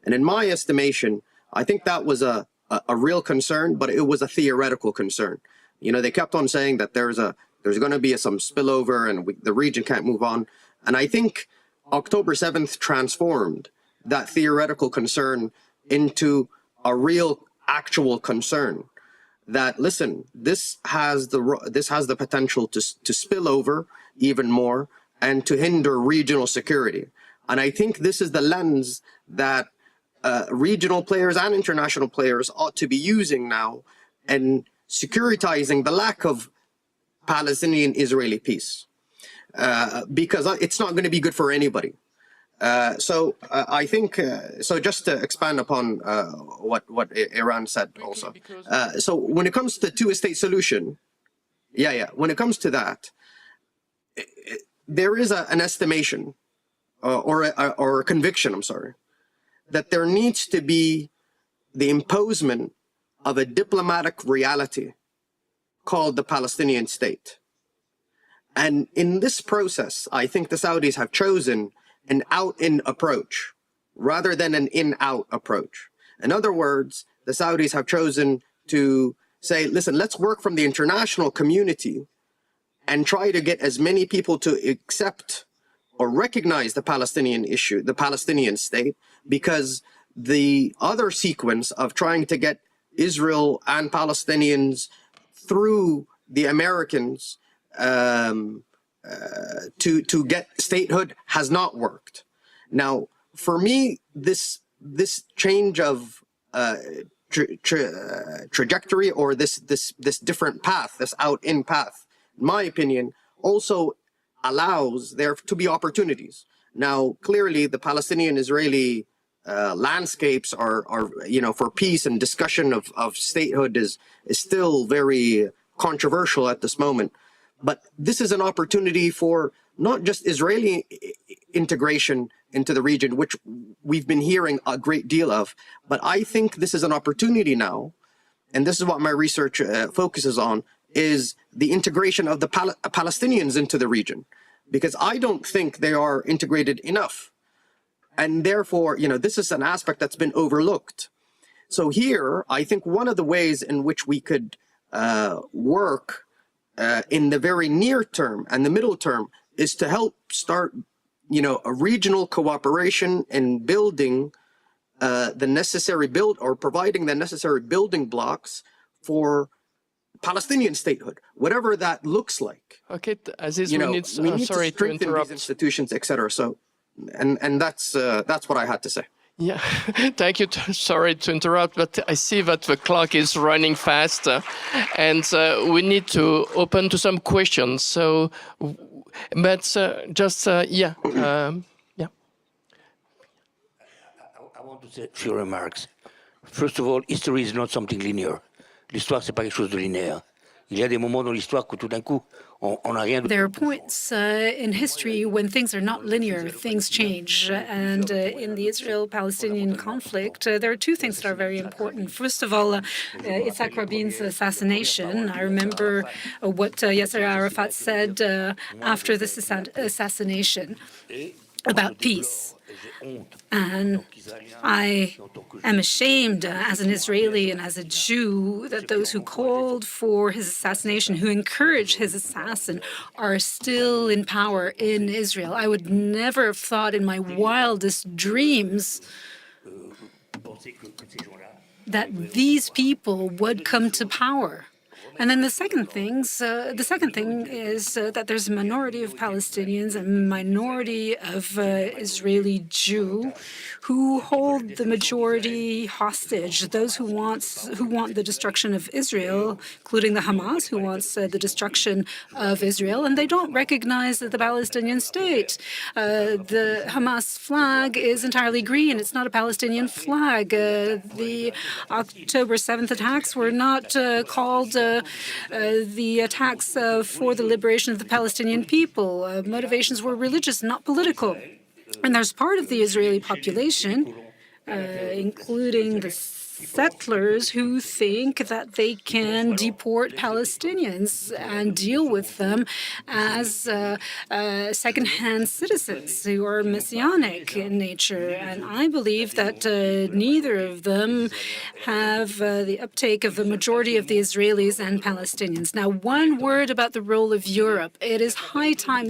And in my estimation, I think that was a real concern, but it was a theoretical concern. They kept on saying that there's going to be some spillover and the region can't move on. And I think October 7th transformed that theoretical concern into a real actual concern. That, listen, this has the potential to spill over even more and to hinder regional security. And I think this is the lens that regional players and international players ought to be using now and securitizing the lack of Palestinian-Israeli peace, because it's not going to be good for anybody. So I think, so just to expand upon what Eran said also. So when it comes to the two-state solution, when it comes to that, there is an estimation or a conviction, I'm sorry, that there needs to be the imposition of a diplomatic reality called the Palestinian state. And in this process, I think the Saudis have chosen an out-in approach rather than an in-out approach. In other words, the Saudis have chosen to say, listen, let's work from the international community and try to get as many people to accept or recognize the Palestinian issue, the Palestinian state, because the other sequence of trying to get Israel and Palestinians through the Americans to get statehood has not worked. Now, for me, this change of trajectory, or this different path, this out-in path, in my opinion, also allows there to be opportunities. Now, clearly, the Palestinian-Israeli landscapes are for peace and discussion of statehood is still very controversial at this moment. But this is an opportunity for not just Israeli integration into the region, which we've been hearing a great deal of, but I think this is an opportunity now, and this is what my research focuses on, is the integration of the Palestinians into the region, because I don't think they are integrated enough. And therefore, this is an aspect that's been overlooked. So here, I think one of the ways in which we could work in the very near term and the middle term is to help start, a regional cooperation in building the necessary providing the necessary building blocks for Palestinian statehood, whatever that looks like. Okay, Aziz, we we need sorry to strengthen to interrupt. these institutions, etc. So, and that's what I had to say. Yeah, thank you. Sorry to interrupt, but I see that the clock is running fast, and we need to open to some questions. So, but yeah. I want to say a few remarks. First of all, history is not something linear. L'histoire, c'est pas quelque chose de linéaire. Il y a des moments dans l'histoire que tout d'un coup, on n'a rien. There are points in history when things are not linear, things change. And in the Israel-Palestinian conflict, there are two things that are very important. First of all, Yitzhak Rabin's assassination. I remember what Yasser Arafat said after this assassination about peace. And I am ashamed as an Israeli and as a Jew that those who called for his assassination, who encouraged his assassin, are still in power in Israel. I would never have thought in my wildest dreams that these people would come to power. And then the second thing is that there's a minority of Palestinians and a minority of Israeli Jew who hold the majority hostage. Those who want the destruction of Israel, including the Hamas, who wants the destruction of Israel, and they don't recognize the Palestinian state. The Hamas flag is entirely green. It's not a Palestinian flag. The October 7th attacks were not called the attacks for the liberation of the Palestinian people. Motivations were religious, not political. And there's part of the Israeli population, including the settlers, who think that they can deport Palestinians and deal with them as second-hand citizens who are messianic in nature. And I believe that neither of them have the uptake of the majority of the Israelis and Palestinians. Now, one word about the role of Europe. It is high time.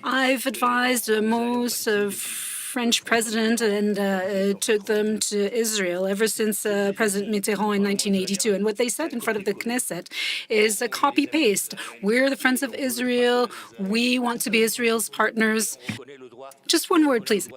I've advised most of French president and took them to Israel ever since President Mitterrand in 1982. And what they said in front of the Knesset is a copy-paste. We're the friends of Israel. We want to be Israel's partners. Just one word, please.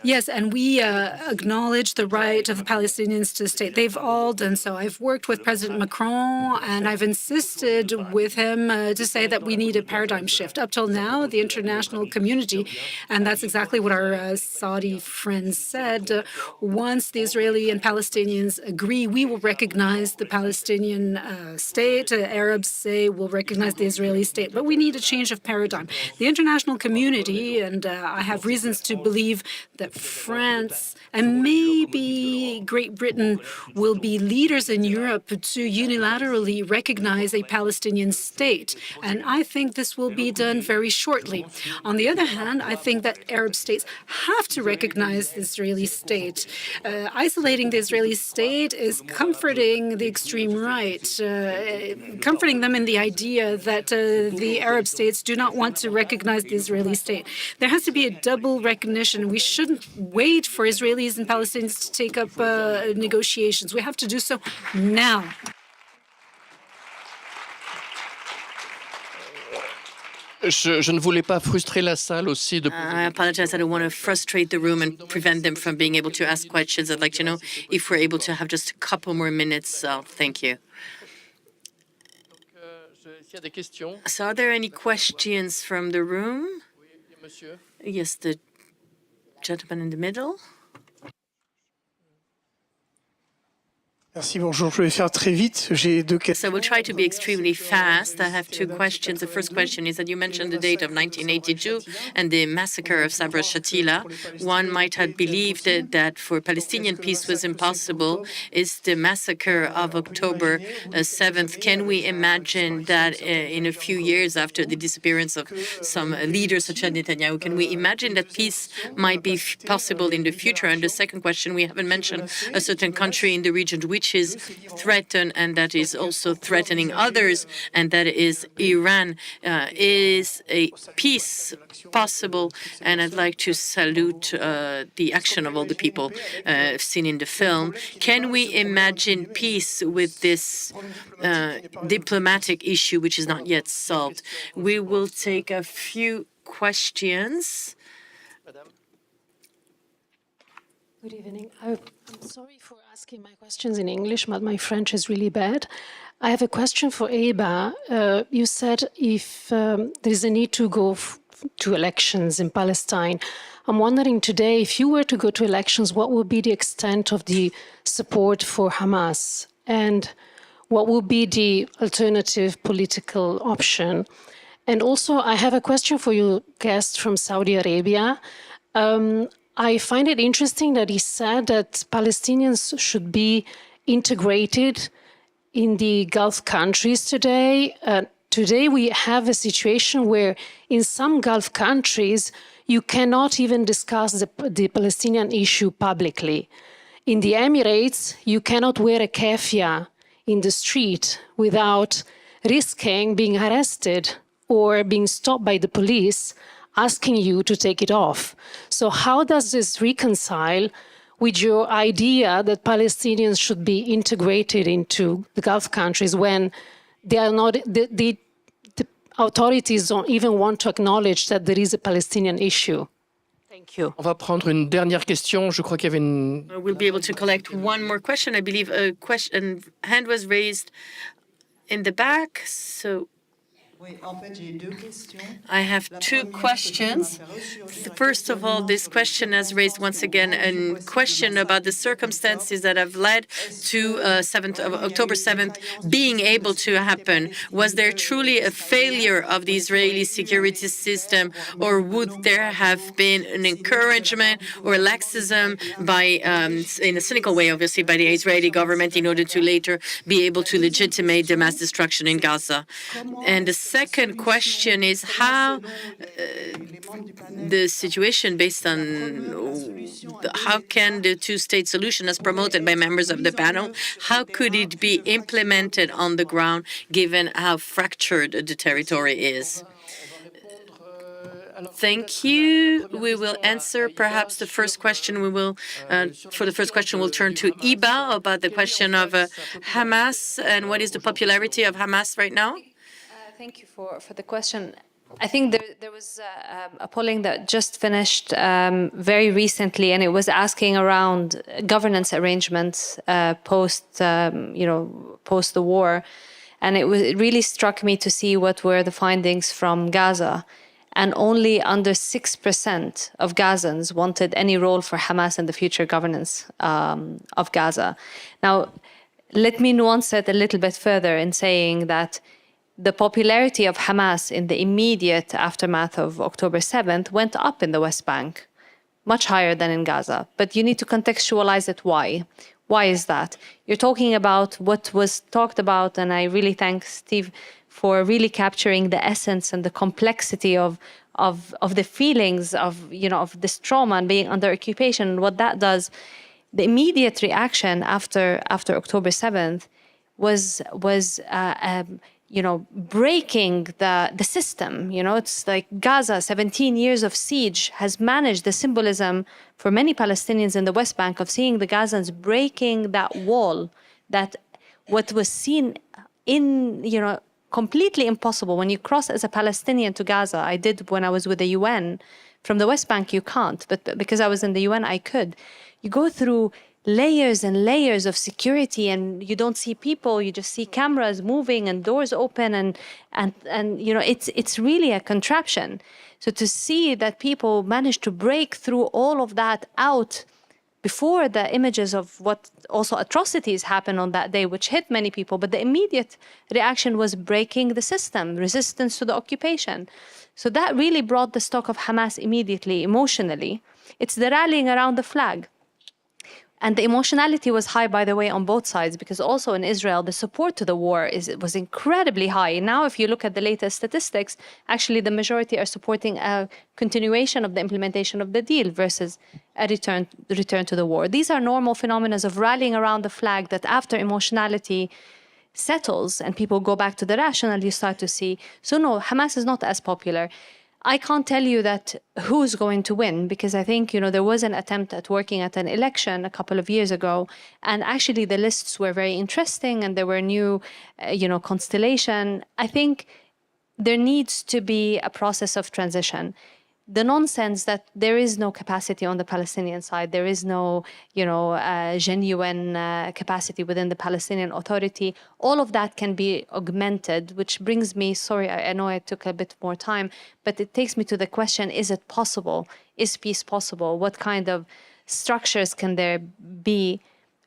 Yes, and we acknowledge the right of the Palestinians to state. They've all done so. I've worked with President Macron, and I've insisted with him to say that we need a paradigm shift. Up till now, the international community, and that's exactly what our Saudi friends said, once the Israeli and Palestinians agree, we will recognize the Palestinian state. Arabs say we'll recognize the Israeli state. But we need a change of paradigm. The international community, and I have reasons to believe that France and maybe Great Britain will be leaders in Europe to unilaterally recognize a Palestinian state. And I think this will be done very shortly. On the other hand, I think that Arab states have to recognize the Israeli state. Isolating the Israeli state is comforting the extreme right, comforting them in the idea that the Arab states do not want to recognize the Israeli state. There has to be a double recognition. We shouldn't wait for Israelis and Palestinians to take up negotiations. We have to do so now. Je ne voulais pas frustrer la salle aussi de... I apologize. I don't want to frustrate the room and prevent them from being able to ask questions. I'd like to know if we're able to have just a couple more minutes. Thank you. So are there any questions from the room? Yes, the gentleman in the middle. Merci, bonjour, je vais faire très vite. J'ai deux questions. So we'll try to be extremely fast. I have two questions. The first question is that you mentioned the date of 1982 and the massacre of Sabra Shatila. One might have believed that for Palestinian peace was impossible. Is the massacre of October 7th, can we imagine that in a few years after the disappearance of some leaders such as Netanyahu, can we imagine that peace might be possible in the future? And the second question, we haven't mentioned a certain country in the region which is threatened and that is also threatening others, and that is Iran. Is a peace possible? And I'd like to salute the action of all the people seen in the film. Can we imagine peace with this diplomatic issue which is not yet solved? We will take a few questions. Good evening. I'm sorry for asking my questions in English, but my French is really bad. I have a question for Hiba. You said if there is a need to go to elections in Palestine. I'm wondering today, if you were to go to elections, what would be the extent of the support for Hamas? And what would be the alternative political option? And also, I have a question for your guest from Saudi Arabia. I find it interesting that he said that Palestinians should be integrated in the Gulf countries today. Today we have a situation where in some Gulf countries, you cannot even discuss the Palestinian issue publicly. In the Emirates, you cannot wear a keffiyeh in the street without risking being arrested or being stopped by the police asking you to take it off. So how does this reconcile with your idea that Palestinians should be integrated into the Gulf countries when they are not, the authorities don't even want to acknowledge that there is a Palestinian issue? Thank you. On va prendre une dernière question. Je crois qu'il y avait une... We'll be able to collect one more question. I believe a hand was raised in the back. So I have two questions. First of all, this question has raised once again a question about the circumstances that have led to October 7th being able to happen. Was there truly a failure of the Israeli security system, or would there have been an encouragement or laxism by, in a cynical way, obviously, by the Israeli government in order to later be able to legitimate the mass destruction in Gaza? And the second question is how the situation based on how can the two-state solution as promoted by members of the panel, how could it be implemented on the ground given how fractured the territory is? Thank you. We will answer perhaps the first question. We will, for the first question, we'll turn to Hiba about the question of Hamas and what is the popularity of Hamas right now? Thank you for the question. I think there was a polling that just finished very recently, and it was asking around governance arrangements post the war, and it really struck me to see what were the findings from Gaza, and only under 6% of Gazans wanted any role for Hamas in the future governance of Gaza. Now, let me nuance it a little bit further in saying that the popularity of Hamas in the immediate aftermath of October 7th went up in the West Bank, much higher than in Gaza. But you need to contextualize it. Why? Why is that? You're talking about what was talked about, and I really thank Steve for really capturing the essence and the complexity of of the feelings of, of this trauma and being under occupation. And what that does, the immediate reaction after October 7th was breaking the system. It's like Gaza, 17 years of siege, has managed the symbolism for many Palestinians in the West Bank of seeing the Gazans breaking that wall, that what was seen completely impossible. When you cross as a Palestinian to Gaza, I did when I was with the UN. From the West Bank, you can't, but because I was in the UN, I could. You go through layers and layers of security, and you don't see people. You just see cameras moving and doors open, and it's really a contraption. So to see that people managed to break through all of that out before the images of what also atrocities happened on that day, which hit many people, but the immediate reaction was breaking the system, resistance to the occupation. So that really brought the stock of Hamas immediately, emotionally. It's the rallying around the flag. And the emotionality was high, by the way, on both sides, because also in Israel, the support to the war was incredibly high. Now, if you look at the latest statistics, actually the majority are supporting a continuation of the implementation of the deal versus a return to the war. These are normal phenomena of rallying around the flag that after emotionality settles and people go back to the rational, you start to see. So no, Hamas is not as popular. I can't tell you that who's going to win, because I think, there was an attempt at working at an election a couple of years ago, and actually the lists were very interesting and there were new, constellation. I think there needs to be a process of transition. The nonsense that there is no capacity on the Palestinian side, there is no, genuine capacity within the Palestinian Authority, all of that can be augmented, which brings me, sorry, I know I took a bit more time, but it takes me to the question, is it possible? Is peace possible? What kind of structures can there be?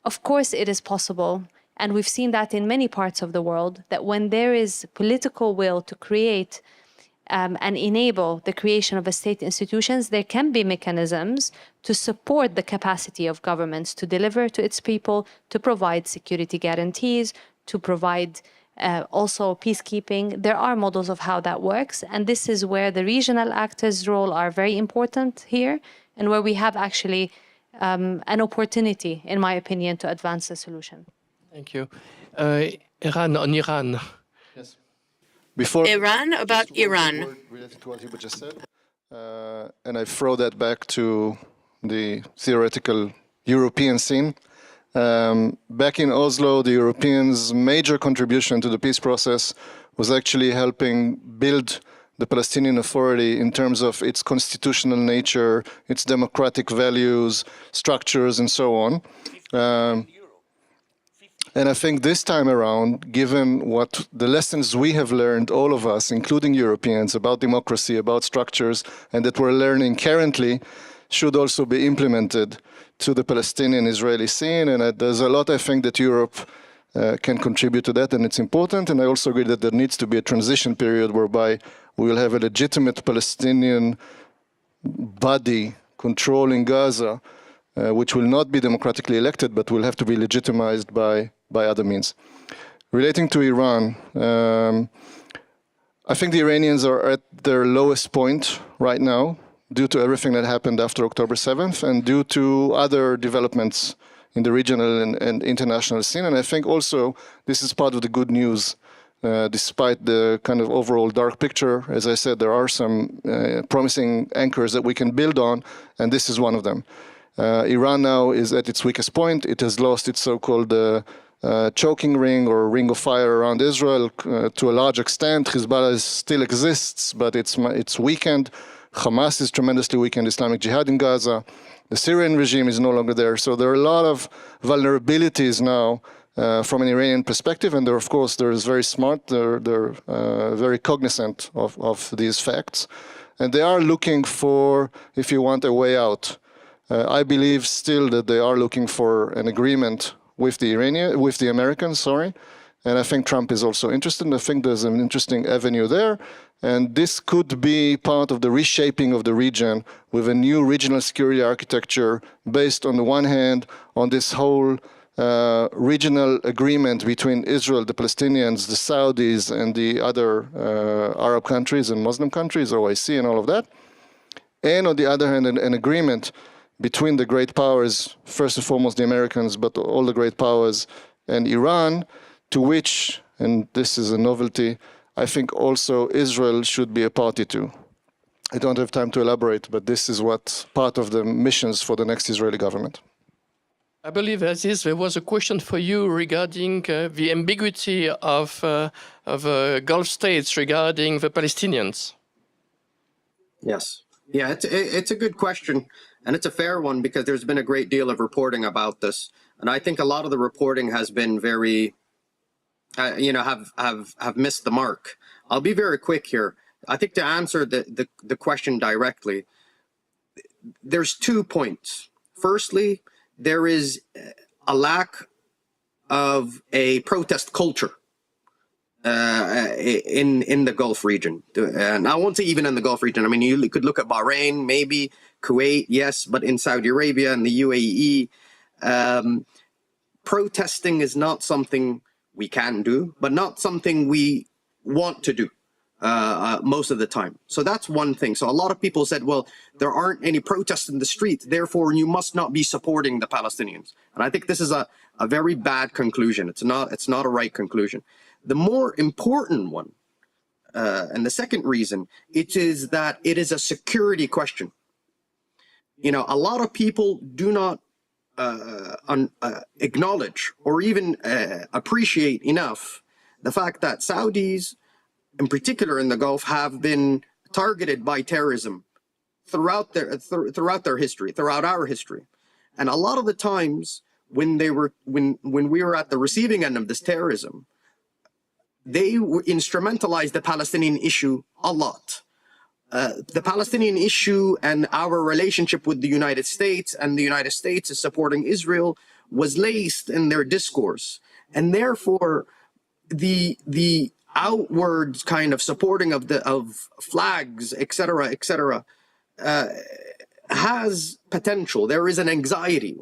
Of course it is possible. And we've seen that in many parts of the world, that when there is political will to create and enable the creation of a state institutions, there can be mechanisms to support the capacity of governments to deliver to its people, to provide security guarantees, to provide also peacekeeping. There are models of how that works, and this is where the regional actors' role are very important here, and where we have actually an opportunity, in my opinion, to advance the solution. Thank you. Eran, on Iran. Yes. Before Iran, about Iran. Related to what Hiba just said, and I throw that back to the theoretical European scene. Back in Oslo, the Europeans' major contribution to the peace process was actually helping build the Palestinian Authority in terms of its constitutional nature, its democratic values, structures, and so on. And I think this time around, given what the lessons we have learned, all of us, including Europeans, about democracy, about structures, and that we're learning currently, should also be implemented to the Palestinian-Israeli scene. And there's a lot, I think, that Europe can contribute to that, and it's important. And I also agree that there needs to be a transition period whereby we will have a legitimate Palestinian body controlling Gaza, which will not be democratically elected, but will have to be legitimized by other means. Relating to Iran, I think the Iranians are at their lowest point right now due to everything that happened after October 7th and due to other developments in the regional and international scene. And I think also this is part of the good news, despite the kind of overall dark picture. As I said, there are some promising anchors that we can build on, and this is one of them. Iran now is at its weakest point. It has lost its so-called choking ring or ring of fire around Israel to a large extent. Hezbollah still exists, but it's weakened. Hamas is tremendously weakened, Islamic Jihad in Gaza. The Syrian regime is no longer there. So there are a lot of vulnerabilities now from an Iranian perspective, and of course, they're very smart. They're very cognizant of these facts. And they are looking for, if you want, a way out. I believe still that they are looking for an agreement with the Americans, and I think Trump is also interested. And I think there's an interesting avenue there, and this could be part of the reshaping of the region with a new regional security architecture based, on the one hand, on this whole regional agreement between Israel, the Palestinians, the Saudis, and the other Arab countries and Muslim countries, OIC and all of that. And on the other hand, an agreement between the great powers, first and foremost the Americans, but all the great powers and Iran, to which, and this is a novelty, I think also Israel should be a party to. I don't have time to elaborate, but this is what part of the missions for the next Israeli government. I believe, Aziz, there was a question for you regarding the ambiguity of Gulf states regarding the Palestinians. Yes. Yeah, it's a good question, and it's a fair one because there's been a great deal of reporting about this, and I think a lot of the reporting has been very, have missed the mark. I'll be very quick here. I think to answer the question directly, there's 2 points. Firstly, there is a lack of a protest culture in the Gulf region. And I won't say even in the Gulf region. I mean, you could look at Bahrain, maybe Kuwait, yes, but in Saudi Arabia and the UAE, protesting is not something we can do, but not something we want to do most of the time. So that's one thing. So a lot of people said, well, there aren't any protests in the street, therefore you must not be supporting the Palestinians. And I think this is a very bad conclusion. It's not a right conclusion. The more important one, and the second reason, it is that it is a security question. You know, a lot of people do not acknowledge or even appreciate enough the fact that Saudis, in particular in the Gulf, have been targeted by terrorism throughout their history, throughout our history. And a lot of the times when we were at the receiving end of this terrorism, they instrumentalized the Palestinian issue a lot. The Palestinian issue and our relationship with the United States, and the United States is supporting Israel, was laced in their discourse. And therefore, the outward kind of supporting of flags, etc., has potential. There is an anxiety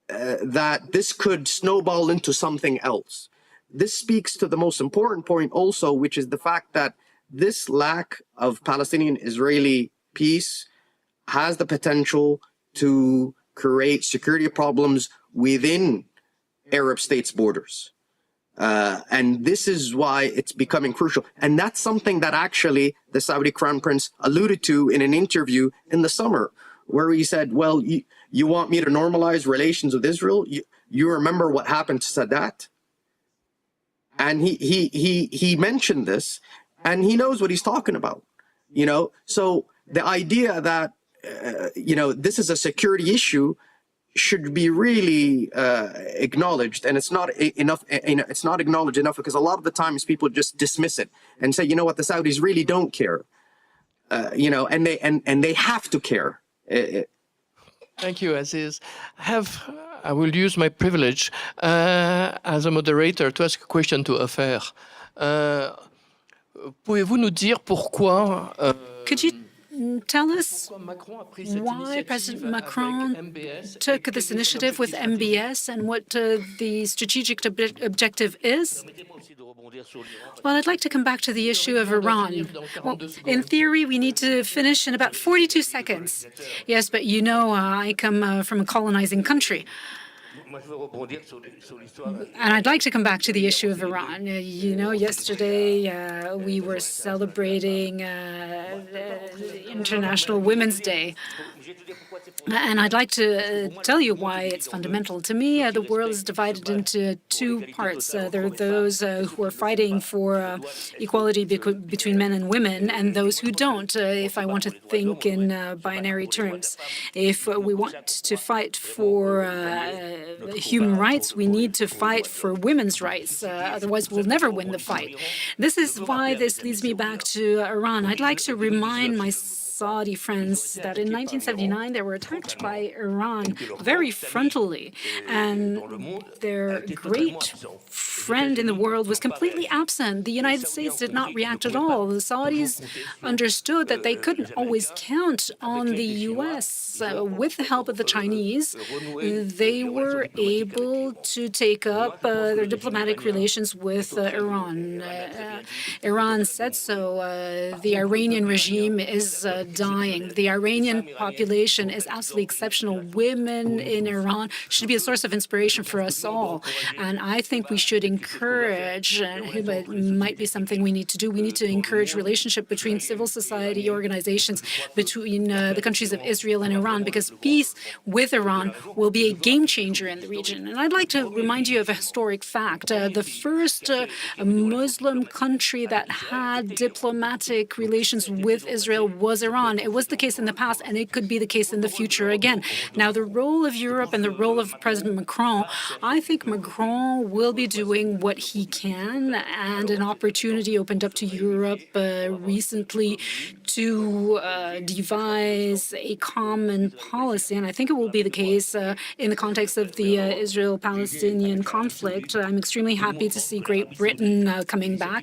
that this could snowball into something else. This speaks to the most important point also, which is the fact that this lack of Palestinian-Israeli peace has the potential to create security problems within Arab states' borders. And this is why it's becoming crucial. And that's something that actually the Saudi Crown Prince alluded to in an interview in the summer, where he said, well, you want me to normalize relations with Israel? You remember what happened to Sadat? And he mentioned this, and he knows what he's talking about, you know? So the idea that, this is a security issue should be really acknowledged, and it's not enough. It's not acknowledged enough because a lot of the times people just dismiss it and say, you know what, the Saudis really don't care, and they have to care. Thank you, Aziz. I will use my privilege as a moderator to ask a question to Ofer. Pouvez-vous nous dire pourquoi? Could you tell us why President Macron took this initiative with MBS and what the strategic objective is? Well, I'd like to come back to the issue of Iran. Well, in theory, we need to finish in about 42 seconds. Yes, but you know, I come from a colonizing country. And I'd like to come back to the issue of Iran. Yesterday we were celebrating International Women's Day. And I'd like to tell you why it's fundamental. To me, the world is divided into two parts. There are those who are fighting for equality between men and women, and those who don't, if I want to think in binary terms. If we want to fight for human rights, we need to fight for women's rights. Otherwise, we'll never win the fight. This is why this leads me back to Iran. I'd like to remind myself Saudi friends that in 1979 they were attacked by Iran very frontally, and their great friend in the world was completely absent. The United States did not react at all. The Saudis understood that they couldn't always count on the U.S. With the help of the Chinese, they were able to take up their diplomatic relations with Iran. Iran said so. The Iranian regime is dying. The Iranian population is absolutely exceptional. Women in Iran should be a source of inspiration for us all. And I think we should encourage, it might be something we need to do, we need to encourage relationship between civil society organizations between the countries of Israel and Iran, because peace with Iran will be a game changer in the region. And I'd like to remind you of a historic fact. The first Muslim country that had diplomatic relations with Israel was Iran. It was the case in the past, and it could be the case in the future again. Now, the role of Europe and the role of President Macron, I think Macron will be doing what he can, and an opportunity opened up to Europe recently to devise a common policy, and I think it will be the case in the context of the Israel-Palestinian conflict. I'm extremely happy to see Great Britain coming back.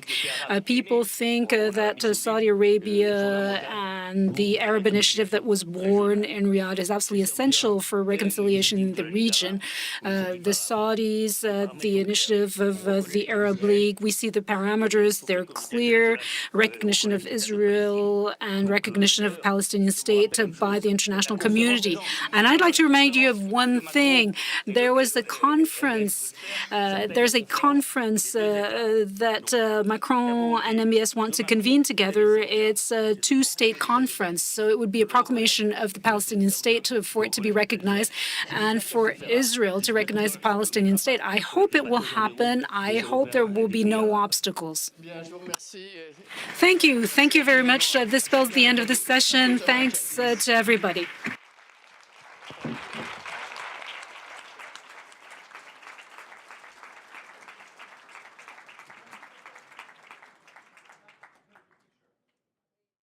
People think that Saudi Arabia and the Arab Initiative that was born in Riyadh is absolutely essential for reconciliation in the region. The Saudis, the initiative of the Arab League, we see the parameters, they're clear, recognition of Israel and recognition of a Palestinian state by the international community. And I'd like to remind you of one thing. There was a conference, there's a conference that Macron and MBS want to convene together. It's a two-state conference, so it would be a proclamation of the Palestinian state for it to be recognized and for Israel to recognize the Palestinian state. I hope it will happen. I hope there will be no obstacles. Thank you. Thank you very much. This spells the end of this session. Thanks to everybody.